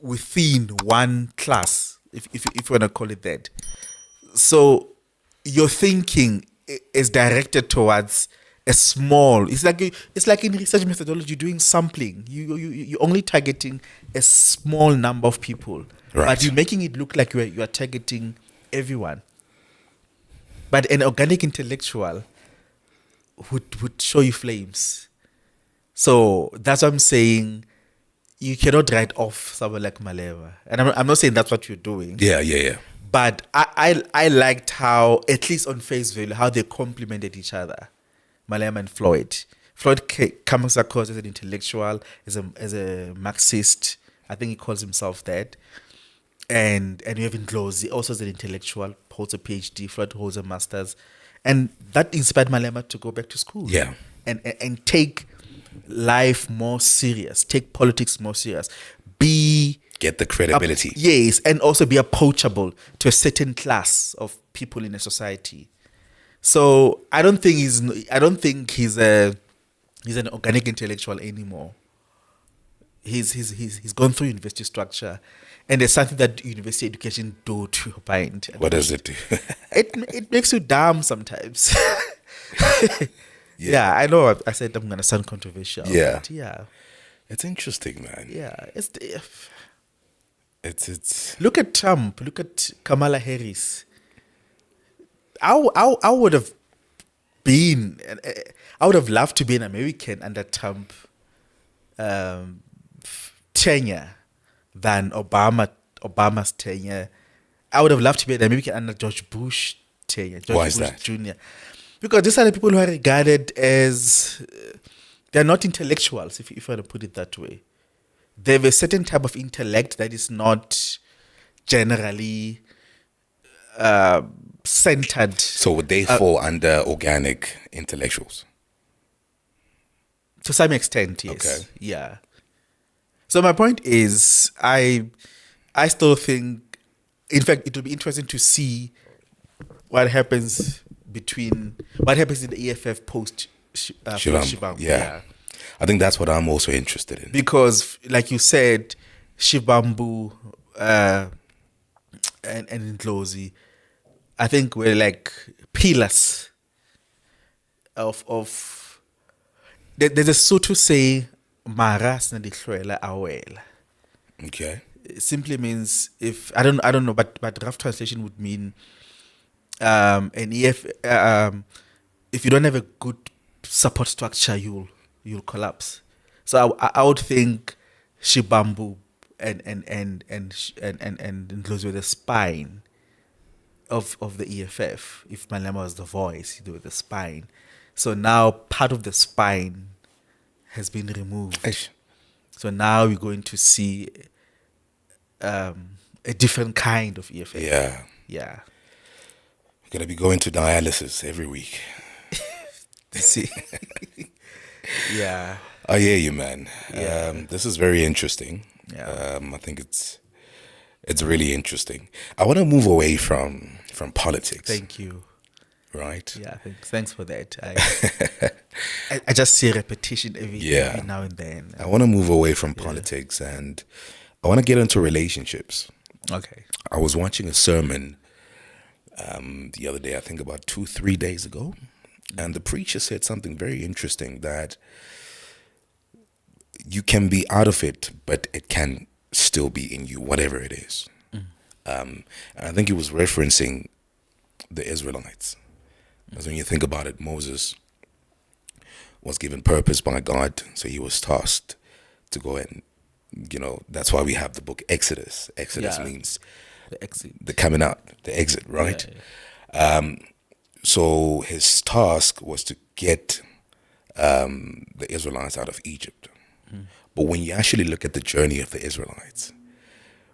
within one class, if you want to call it that. So your thinking is directed towards a small. It's like in research methodology, doing sampling. You're only targeting a small number of people, Right. but you're making it look like you are targeting everyone. But an organic intellectual would show you flames. So that's what I'm saying. You cannot write off someone like Malema. And I'm not saying that's what you're doing. Yeah. But I liked how, at least on face value, how they complemented each other, Malema and Floyd. Floyd comes across as an intellectual, as a Marxist. I think he calls himself that. And you have Ndlozi, also as an intellectual, holds a PhD. Floyd holds a master's. And that inspired Malema to go back to school. Yeah. And take life more serious, take politics more serious, Get the credibility. yes, and also be approachable to a certain class of people in a society. So I don't think he's an organic intellectual anymore. He's gone through university structure, and there's something that university education do to your mind. What does it do? It makes you dumb sometimes. Yeah, I know. I said I'm gonna sound controversial. Yeah. But yeah, It's interesting, man. yeah. It's Look at Trump. Look at Kamala Harris. I would have been. I would have loved to be an American under Trump tenure than Obama's tenure. I would have loved to be an American under George Bush tenure. Why is Bush that? Jr. Because these are the people who are regarded as they're not intellectuals, if you want to put it that way. They have a certain type of intellect that is not generally centered. So would they fall under organic intellectuals? To some extent, yes. Okay. Yeah. So my point is, I still think, in fact, it will be interesting to see what happens in the EFF post Shivambu. Yeah. I think that's what I'm also interested in. Because, like you said, Shivambu and Ndlozi, I think we're like pillars of there's a Sotho say, Maras na dihlwela awela. Okay. It simply means, if I don't know, but rough translation would mean if you don't have a good support structure, you'll collapse. So I would think Shivambu and Ndlozi were the spine of the EFF. If Malema was the voice, they were the spine. So now part of the spine has been removed. Eish. So now we're going to see a different kind of EFF. Yeah. Yeah. We're going to be going to dialysis every week. See. Yeah. I hear you, man. Yeah. This is very interesting. Yeah. I think it's really interesting. I want to move away from politics. Thank you. right? Yeah, thanks for that. I just see repetition every now and then. I want to move away from politics and I want to get into relationships. Okay. I was watching a sermon the other day, I think about 2-3 days ago, and the preacher said something very interesting, that you can be out of it, but it can still be in you, whatever it is. And I think he was referencing the Israelites. Because when you think about it, Moses was given purpose by God, so he was tasked to go and, that's why we have the book Exodus. Exodus means The exit. the coming out, the exit, right? Yeah. So his task was to get the Israelites out of Egypt. But when you actually look at the journey of the Israelites,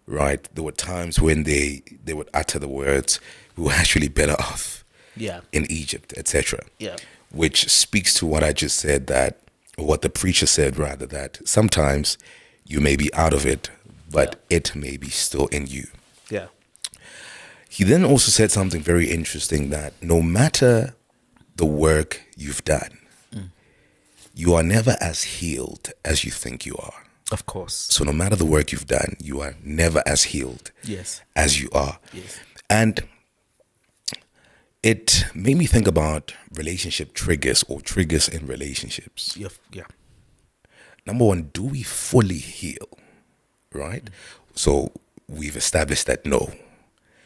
right, there were times when they would utter the words, "We were actually better off Yeah. in Egypt," etc. Yeah. Which speaks to what I just said, that, or what the preacher said rather, that sometimes you may be out of it, but it may be still in you. Yeah. He then also said something very interesting, that no matter the work you've done, you are never as healed as you think you are. Of course. So no matter the work you've done, you are never as healed Yes. as you are. Yes. And it made me think about relationship triggers, or triggers in relationships. Yeah. Number one, do we fully heal? Right? So we've established that no,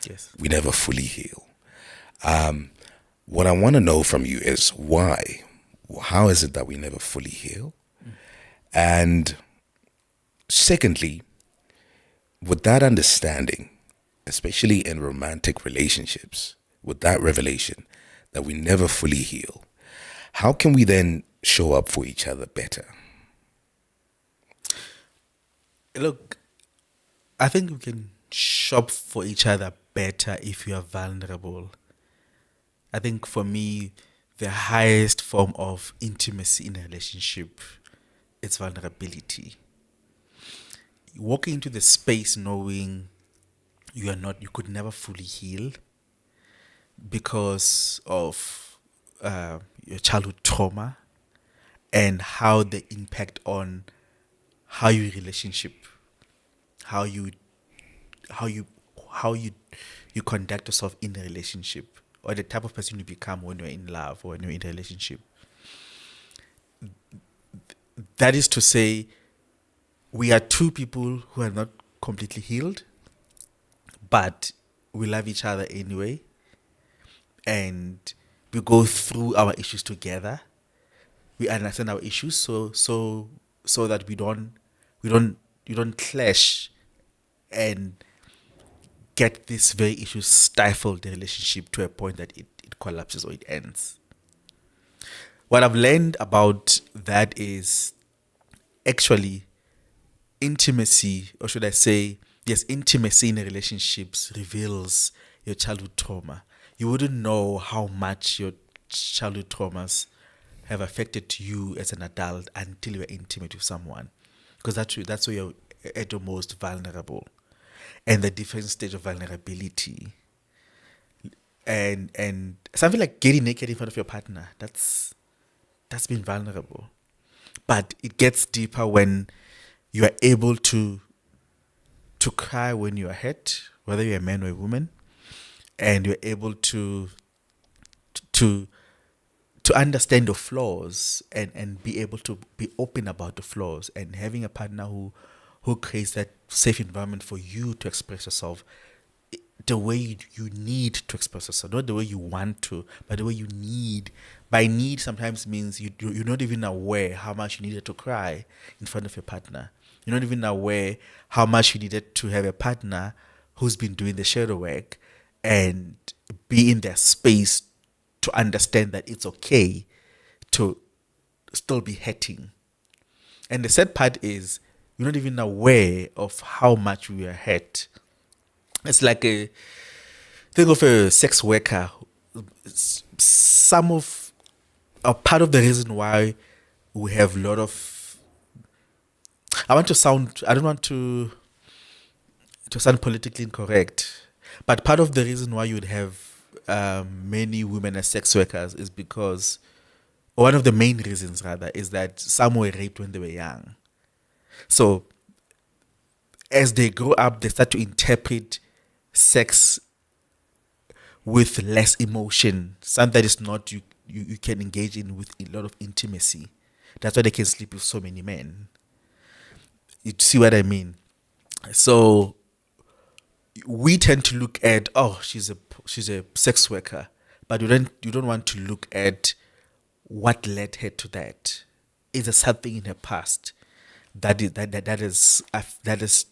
Yes. we never fully heal. What I want to know from you is why? How is it that we never fully heal? And secondly, with that understanding, especially in romantic relationships, with that revelation that we never fully heal, how can we then show up for each other better? Look, I think we can shop for each other better if you are vulnerable. I think for me, the highest form of intimacy in a relationship is vulnerability. Walking into the space knowing you could never fully heal because of your childhood trauma and how they impact on how your relationship, how you conduct yourself in a relationship, or the type of person you become when you're in love or when you're in a relationship. That is to say, we are two people who are not completely healed, but we love each other anyway, and we go through our issues together. We understand our issues so that we don't clash and get this very issue stifled the relationship to a point that it collapses or it ends. What I've learned about that is actually intimacy, or should I say, yes, intimacy in relationships reveals your childhood trauma. You wouldn't know how much your childhood traumas have affected you as an adult until you're intimate with someone, because that's where you're at your most vulnerable, and the different stage of vulnerability, and something like getting naked in front of your partner, that's been vulnerable, but it gets deeper when you are able to cry when you are hurt, whether you're a man or a woman, and you're able to understand the flaws and be able to be open about the flaws, and having a partner who creates that safe environment for you to express yourself the way you need to express yourself, not the way you want to, but the way you need. By need sometimes means you're not even aware how much you needed to cry in front of your partner. You're not even aware how much you needed to have a partner who's been doing the shadow work and be in their space to understand that it's okay to still be hurting. And the sad part is you're not even aware of how much we are hurt. It's like think of a sex worker. A part of the reason why we have a lot of, I don't want to sound politically incorrect, but part of the reason why you would have many women as sex workers is because, or one of the main reasons rather, is that some were raped when they were young. So as they grow up, they start to interpret sex with less emotion, something that is not you can engage in with a lot of intimacy. That's why they can sleep with so many men. You see what I mean? So we tend to look at, oh, she's a sex worker, but you don't want to look at what led her to that. Is there something in her past that is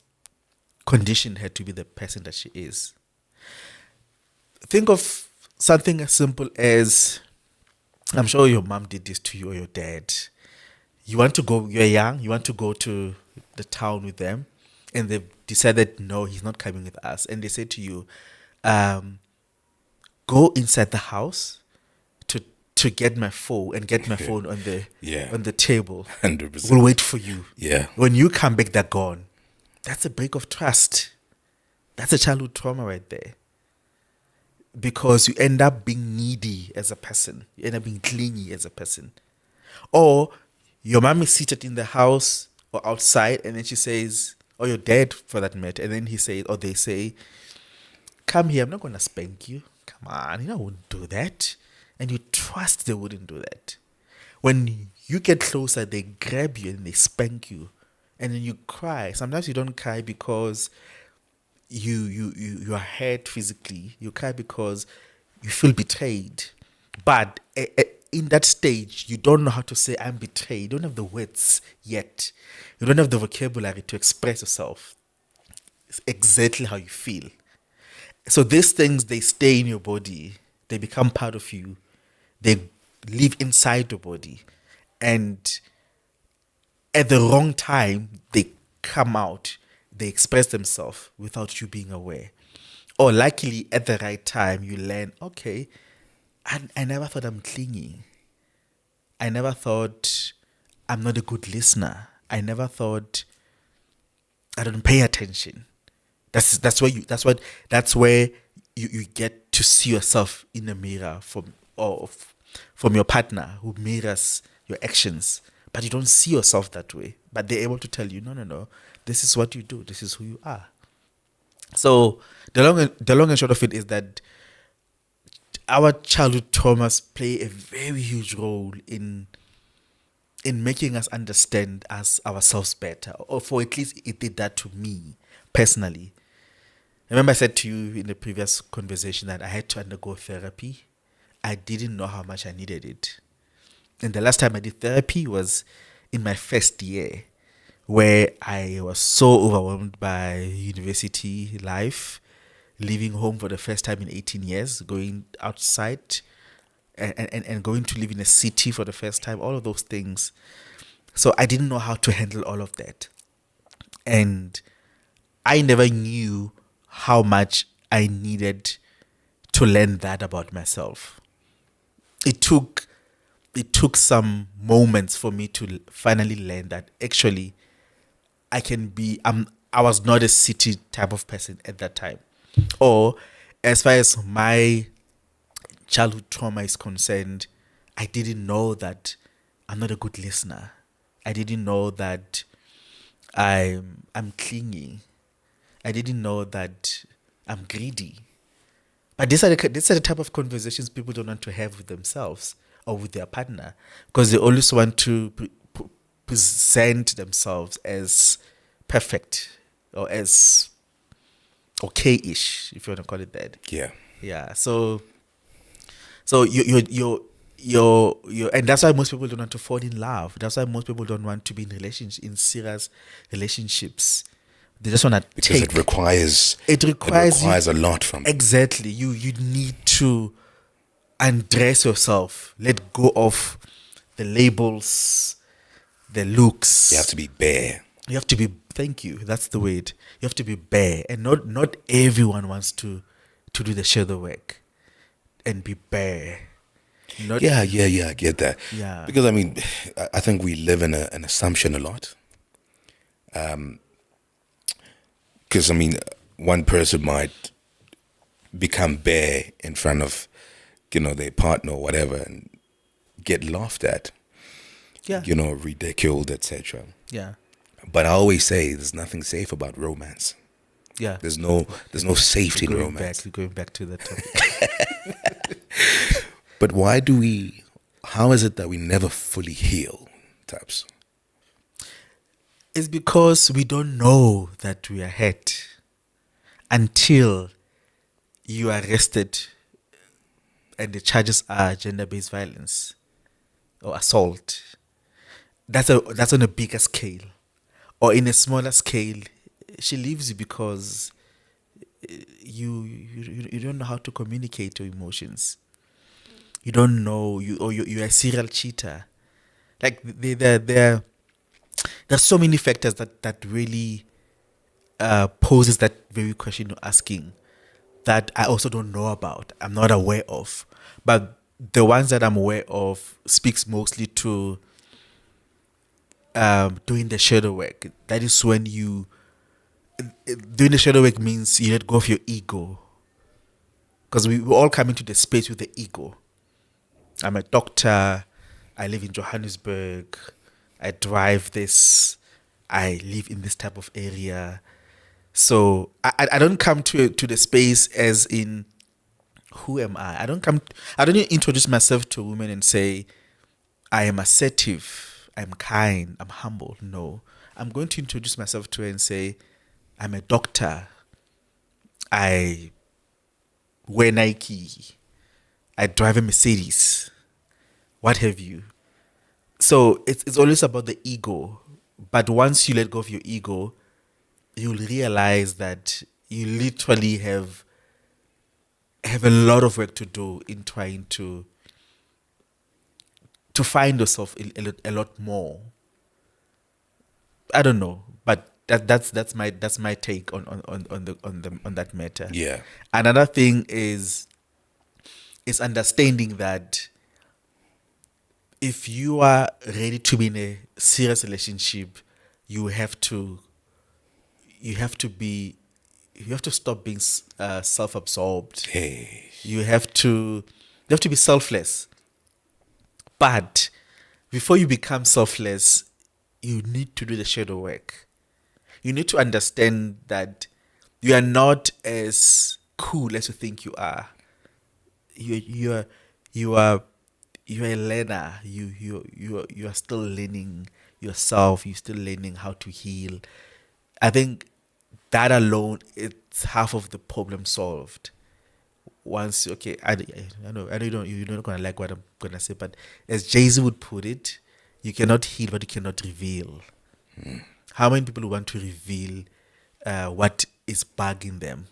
conditioned her to be the person that she is? Think of something as simple as, I'm sure your mom did this to you or your dad. You're young, you want to go to the town with them, and they've decided, no, he's not coming with us. And they say to you, go inside the house to get my phone and get my phone on the table. 100%. We'll wait for you. Yeah. When you come back, they're gone. That's a break of trust. That's a childhood trauma right there. Because you end up being needy as a person. You end up being clingy as a person. Or your mom is seated in the house or outside, and then she says, or your dad for that matter, and then he says, or they say, come here, I'm not going to spank you. Come on, I wouldn't do that. And you trust they wouldn't do that. When you get closer, they grab you and they spank you. And then you cry. Sometimes you don't cry because you are hurt physically. You cry because you feel betrayed. But in that stage, you don't know how to say, I'm betrayed. You don't have the words yet. You don't have the vocabulary to express yourself. It's exactly how you feel. So these things, they stay in your body. They become part of you. They live inside your body. And at the wrong time, they come out. They express themselves without you being aware. Or luckily, at the right time, you learn, okay, I never thought I'm clingy. I never thought I'm not a good listener. I never thought I don't pay attention. That's where you get to see yourself in the mirror from your partner who mirrors your actions. But you don't see yourself that way. But they're able to tell you, no, this is what you do. This is who you are. So the long and short of it is that our childhood traumas play a very huge role in making us understand ourselves better. Or for at least it did that to me personally. Remember I said to you in the previous conversation that I had to undergo therapy. I didn't know how much I needed it. And the last time I did therapy was in my first year, where I was so overwhelmed by university life, leaving home for the first time in 18 years, going outside and going to live in a city for the first time, all of those things. So I didn't know how to handle all of that. And I never knew how much I needed to learn that about myself. It took some moments for me to finally learn that actually I was not a city type of person at that time. Or as far as my childhood trauma is concerned, I didn't know that I'm not a good listener. I didn't know that I'm clingy. I didn't know that I'm greedy. But these are the type of conversations people don't want to have with themselves or with their partner, because they always want to present themselves as perfect or as okay-ish, if you want to call it that. Yeah. So you and that's why most people don't want to fall in love. That's why most people don't want to be in serious relationships. They just want to because it requires a lot from them. Exactly. You need to undress yourself. Let go of the labels, the looks. You have to be bare. You have to be. Thank you. That's the word. You have to be bare, and not everyone wants to do the shadow work and be bare. Yeah, I get that. Yeah. Because I think we live in an assumption a lot. Because one person might become bare in front of, their partner or whatever, and get laughed at, Yeah. ridiculed, etc. Yeah. But I always say there's nothing safe about romance. Yeah. There's no safety in romance. We're going back to that topic. But how is it that we never fully heal, Taps? It's because we don't know that we are hurt until you are arrested and the charges are gender-based violence or assault. That's on a bigger scale. Or in a smaller scale, she leaves you because you don't know how to communicate your emotions. You don't know, you're a serial cheater. Like there's so many factors that really poses that very question you're asking that I also don't know about. I'm not aware of. But the ones that I'm aware of speaks mostly to doing the shadow work. That is when doing the shadow work means you let go of your ego. Because we all come into the space with the ego. I'm a doctor. I live in Johannesburg. I drive this. I live in this type of area. So I don't come to the space as in, who am I? I don't introduce myself to a woman and say, I am assertive, I'm kind, I'm humble. No. I'm going to introduce myself to her and say, I'm a doctor. I wear Nike. I drive a Mercedes. What have you? So it's always about the ego. But once you let go of your ego, you'll realize that you literally have a lot of work to do in trying to find yourself a lot more. I don't know, but that's my take on that matter. Yeah. Another thing is understanding that if you are ready to be in a serious relationship, you have to stop being self-absorbed. Hey. You have to be selfless. But before you become selfless, you need to do the shadow work. You need to understand that you are not as cool as you think you are. You are a learner. You are still learning yourself. You're still learning how to heal. I think that alone, it's half of the problem solved. Once, okay, I know you're not gonna like what I'm gonna say, but as Jay-Z would put it, you cannot heal what you cannot reveal. How many people want to reveal what is bugging them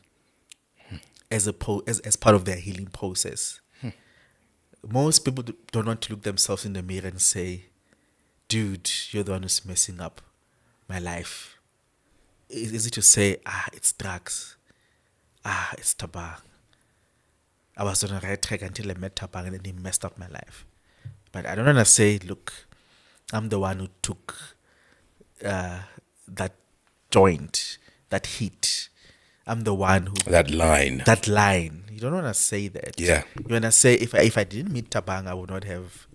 as part of their healing process? Most people don't want to look themselves in the mirror and say, dude, you're the one who's messing up my life. It's easy to say, it's drugs. It's tobacco. I was on a right track until I met Tabang and then he messed up my life. But I don't want to say, look, I'm the one who took that joint, that hit. I'm the one who... That line. You don't want to say that. Yeah. You want to say, if I didn't meet Tabang, I would not have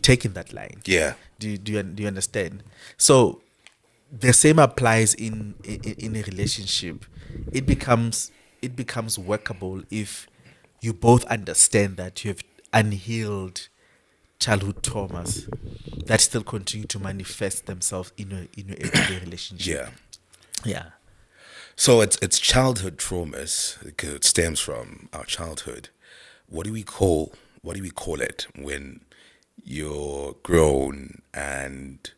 taken that line. Yeah. Do you understand? So the same applies in a relationship. It becomes workable if you both understand that you have unhealed childhood traumas that still continue to manifest themselves in your everyday relationship. Yeah. So it's childhood traumas because it stems from our childhood. What do we call it when you're grown and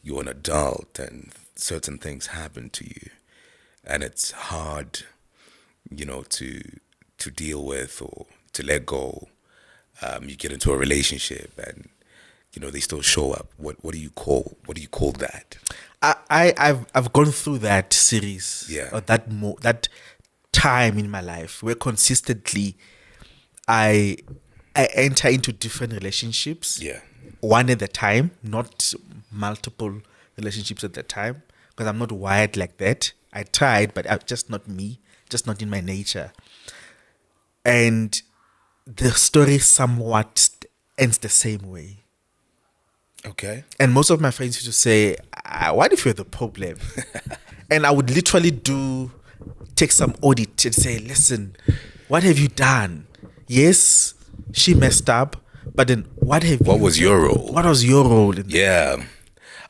you're an adult and certain things happen to you and it's hard, to deal with or to let go? You get into a relationship and they still show up. What do you call that? I've gone through that series, or that time in my life where consistently I enter into different relationships, one at a time, not multiple relationships at a time, because I'm not wired like that. I tried, but just not me, just not in my nature. And the story somewhat ends the same way. Okay. And most of my friends used to say, what if you're the problem? And I would literally take some audit and say, listen, what have you done? Yes, she messed up, but then what was your role? What was your role in that? Yeah.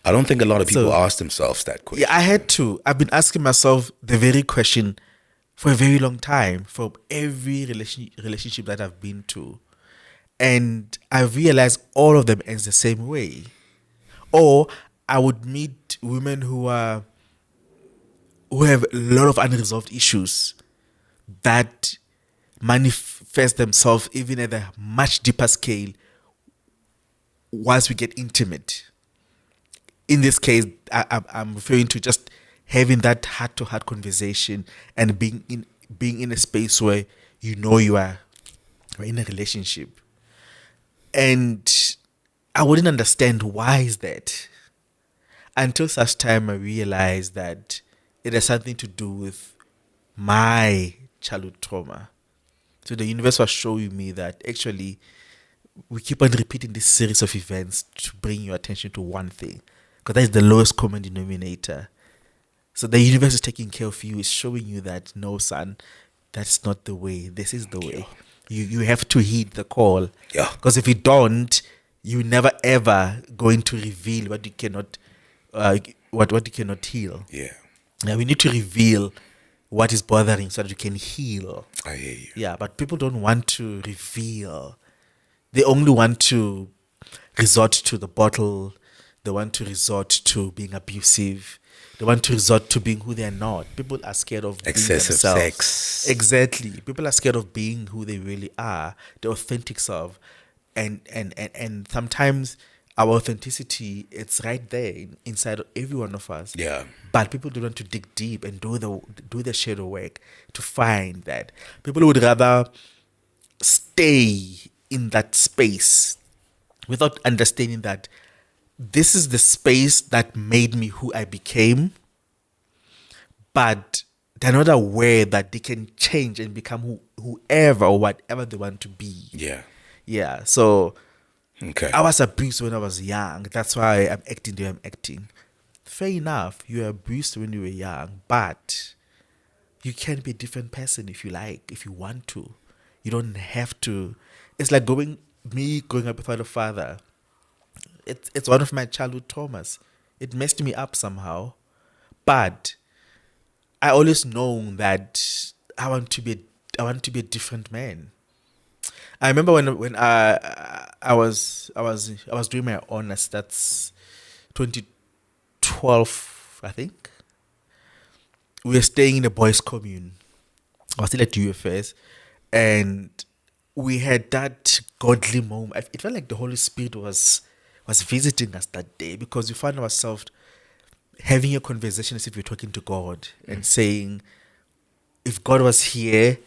I don't think a lot of people So- ask themselves that question. Yeah, I had to. I've been asking myself the very question for a very long time, for every relationship that I've been to. And I realized all of them ends the same way. Or I would meet women who have a lot of unresolved issues that manifest themselves even at a much deeper scale once we get intimate. In this case, I'm referring to just having that heart-to-heart conversation and being in a space where you are in a relationship. And I wouldn't understand why is that until such time I realized that it has something to do with my childhood trauma. So the universe was showing me that actually we keep on repeating this series of events to bring your attention to one thing, because that is the lowest common denominator. So the universe is taking care of you, is showing you that no, son, that's not the way. This is the way. You have to heed the call. Yeah. Because if you don't, you never ever going to reveal what you cannot, what you cannot heal. Yeah. Now we need to reveal what is bothering so that you can heal. I hear you. Yeah, but people don't want to reveal. They only want to resort to the bottle. They want to resort to being abusive. They want to resort to being who they are not. People are scared of Excessive being themselves. sex. Exactly. People are scared of being who they really are, the authentic self. And sometimes our authenticity, it's right there inside of every one of us. Yeah. But people don't want to dig deep and do the shadow work to find that. People would rather stay in that space without understanding that this is the space that made me who I became, but they're not aware that they can change and become whoever or whatever they want to be. Yeah. Yeah. So Okay. I was abused when I was young. That's why I'm acting the way I'm acting. Fair enough. You were abused when you were young, but you can be a different person if you like, if you want to. You don't have to. It's like growing up without a father. It's one of my childhood traumas. It messed me up somehow, but I always known that I want to be a different man. I remember when I was doing my honors. That's 2012, I think. We were staying in a boys' commune. I was still at UFS, and we had that godly moment. It felt like the Holy Spirit was visiting us that day, because we found ourselves having a conversation as if we're talking to God and saying, if God was here,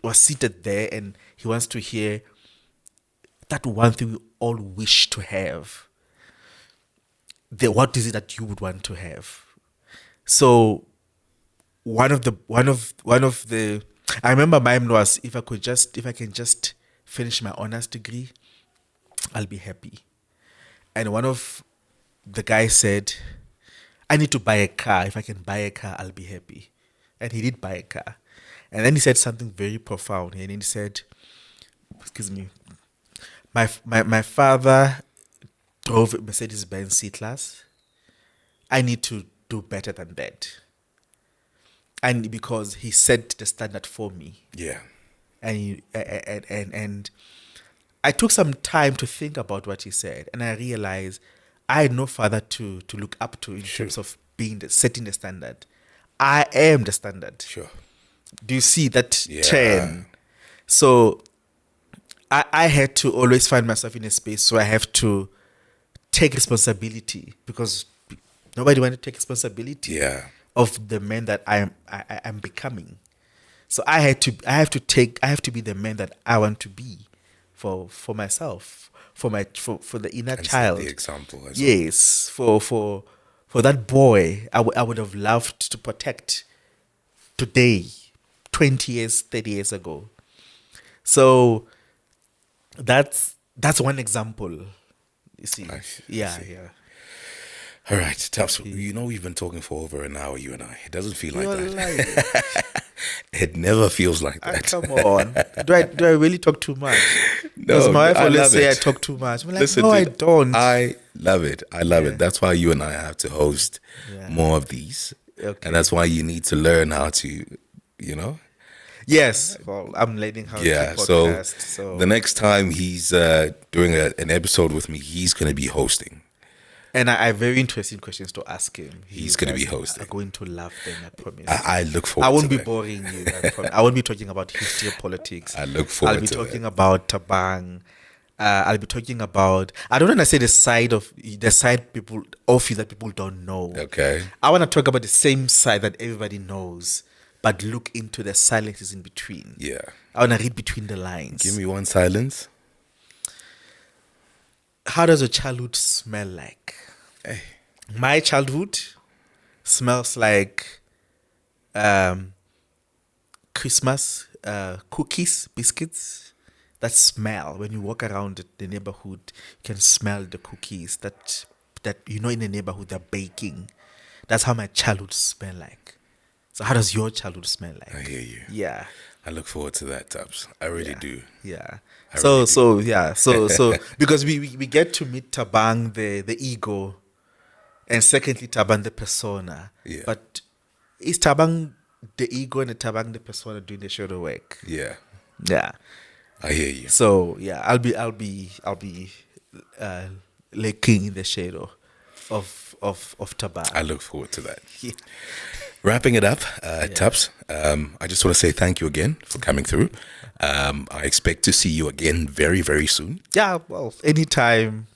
was seated there, and He wants to hear that one thing we all wish to have, what is it that you would want to have? So one of the I remember mine was, if I can just finish my honors degree, I'll be happy. And one of the guys said, I need to buy a car. If I can buy a car, I'll be happy. And he did buy a car. And then he said something very profound. And he said, excuse me, my father drove a Mercedes-Benz C-Class. I need to do better than that. And because he set the standard for me. Yeah. And I took some time to think about what he said, and I realized I had no father to look up to in terms of setting the standard. I am the standard. Sure. Do you see that Yeah. turn? So I had to always find myself in a space, so I have to take responsibility, because nobody wanted to take responsibility of the man that I'm becoming. So I have to be the man that I want to be for myself, for the inner child. The example as yes, for that boy I would have loved to protect today, 20 years, 30 years ago. So that's one example. You see, I see. yeah, yeah. All right, Tubbs, we've been talking for over an hour, you and I. It doesn't feel like You're that. lying. It never feels like that. Come on. Do I really talk too much? No, Because my wife I always love say it. I talk too much. I'm like, Listen, no, I dude, don't. I love it. I love Yeah. it. That's why you and I have to host Yeah. more of these. Okay. And that's why you need to learn how to, Yes. Well, I'm learning how to podcast. So the next time he's doing an episode with me, he's going to be hosting. and I have very interesting questions to ask him. He's going to be guys hosting. are going to love them, I promise. I look forward I won't to be that. boring you. I promise. I won't be talking about history or politics. I look forward I'll be to talking that. about Tabang. I'll be talking about. I don't want to say the side people of you that people don't know. Okay. I want to talk about the same side that everybody knows, but look into the silences in between. Yeah. I want to read between the lines. Give me one silence. How does a childhood smell like? Hey. My childhood smells like Christmas cookies, biscuits. That smell when you walk around the neighborhood, you can smell the cookies that in the neighborhood they're baking. That's how my childhood smell like. So how does your childhood smell like? I hear you. Yeah. I look forward to that, Tubbs. I really do. Yeah. I So really do. so because we get to meet Tabang the ego, and secondly Tabang the persona. Yeah. But is Tabang the ego and the Tabang the persona doing the shadow work? Yeah. Yeah. I hear you. So yeah, I'll be lurking in the shadow of Tabang. I look forward to that. Yeah. Wrapping it up, Tubbs, I just want to say thank you again for coming through. I expect to see you again very, very soon. Yeah, well, anytime.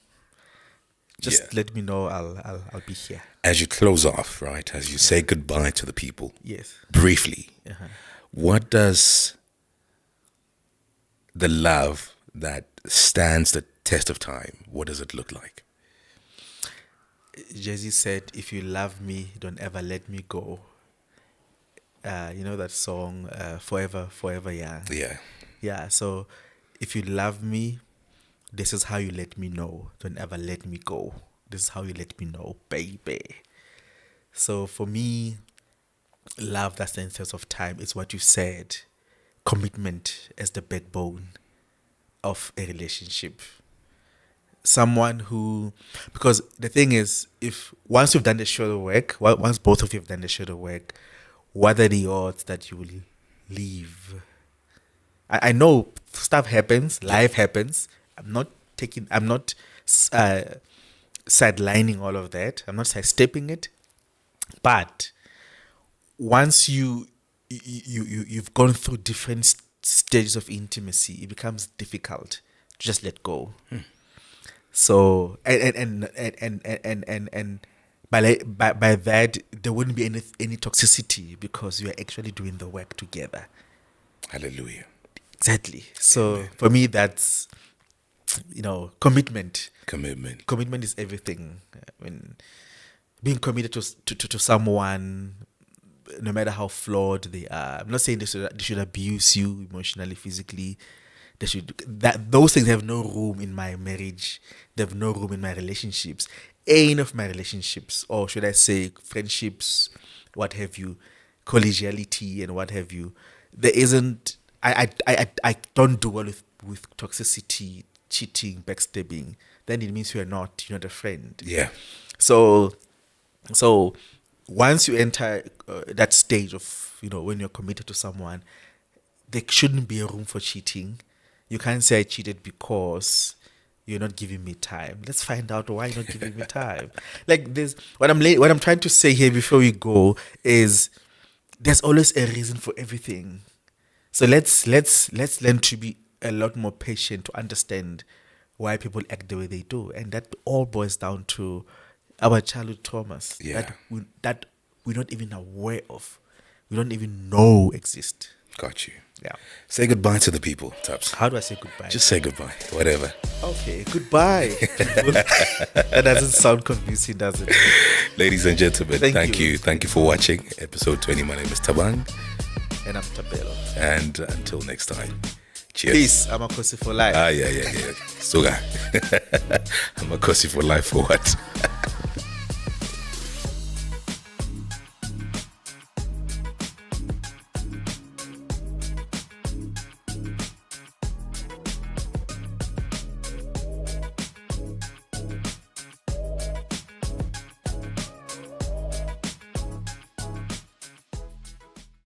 Just Yeah. let me know. I'll be here. As you close off, right, as you say goodbye to the people, Yes. briefly, Uh-huh. what does the love that stands the test of time, what does it look like? Jay-Z said, "If you love me, don't ever let me go." You know that song, "Forever, Forever Young." Yeah. Yeah. So, if you love me, this is how you let me know. Don't ever let me go. This is how you let me know, baby. So for me, love that's the essence of time is what you said. Commitment as the backbone of a relationship. Someone who, because the thing is, if once you've done the shadow work, once both of you have done the shadow work, what are the odds that you will leave? I know stuff happens, life happens. I'm not sidelining all of that. I'm not sidestepping it, but once you've gone through different stages of intimacy, it becomes difficult to just let go. So and by that there wouldn't be any toxicity because you are actually doing the work together. Hallelujah. Exactly. So for me, that's commitment. Commitment is everything. When being committed to someone, no matter how flawed they are. I'm not saying they should abuse you emotionally, physically. Those things have no room in my marriage. They have no room in my relationships. Any of my relationships, or should I say friendships, what have you, collegiality and what have you. There isn't. I don't do well with toxicity, cheating, backstabbing. Then it means you're not a friend. Yeah. So once you enter that stage of when you're committed to someone, there shouldn't be a room for cheating. You can't say I cheated because you're not giving me time. Let's find out why you're not giving me time. Like this, what I'm trying to say here before we go is there's always a reason for everything. So let's learn to be a lot more patient to understand why people act the way they do, and that all boils down to our childhood traumas that we're not even aware of, we don't even know exist. Got you. Yeah. Say goodbye to the people, Tubbs. How do I say goodbye? Just say goodbye. Whatever. Okay, goodbye. That doesn't sound convincing, does it? Ladies and gentlemen, Thank you. Thank you for watching episode 20. My name is Tabang. And I'm Tabelo. And until next time, Cheers. Peace. I'm a Kosi for life. Yeah. Suga. I'm a Kosi for life for what?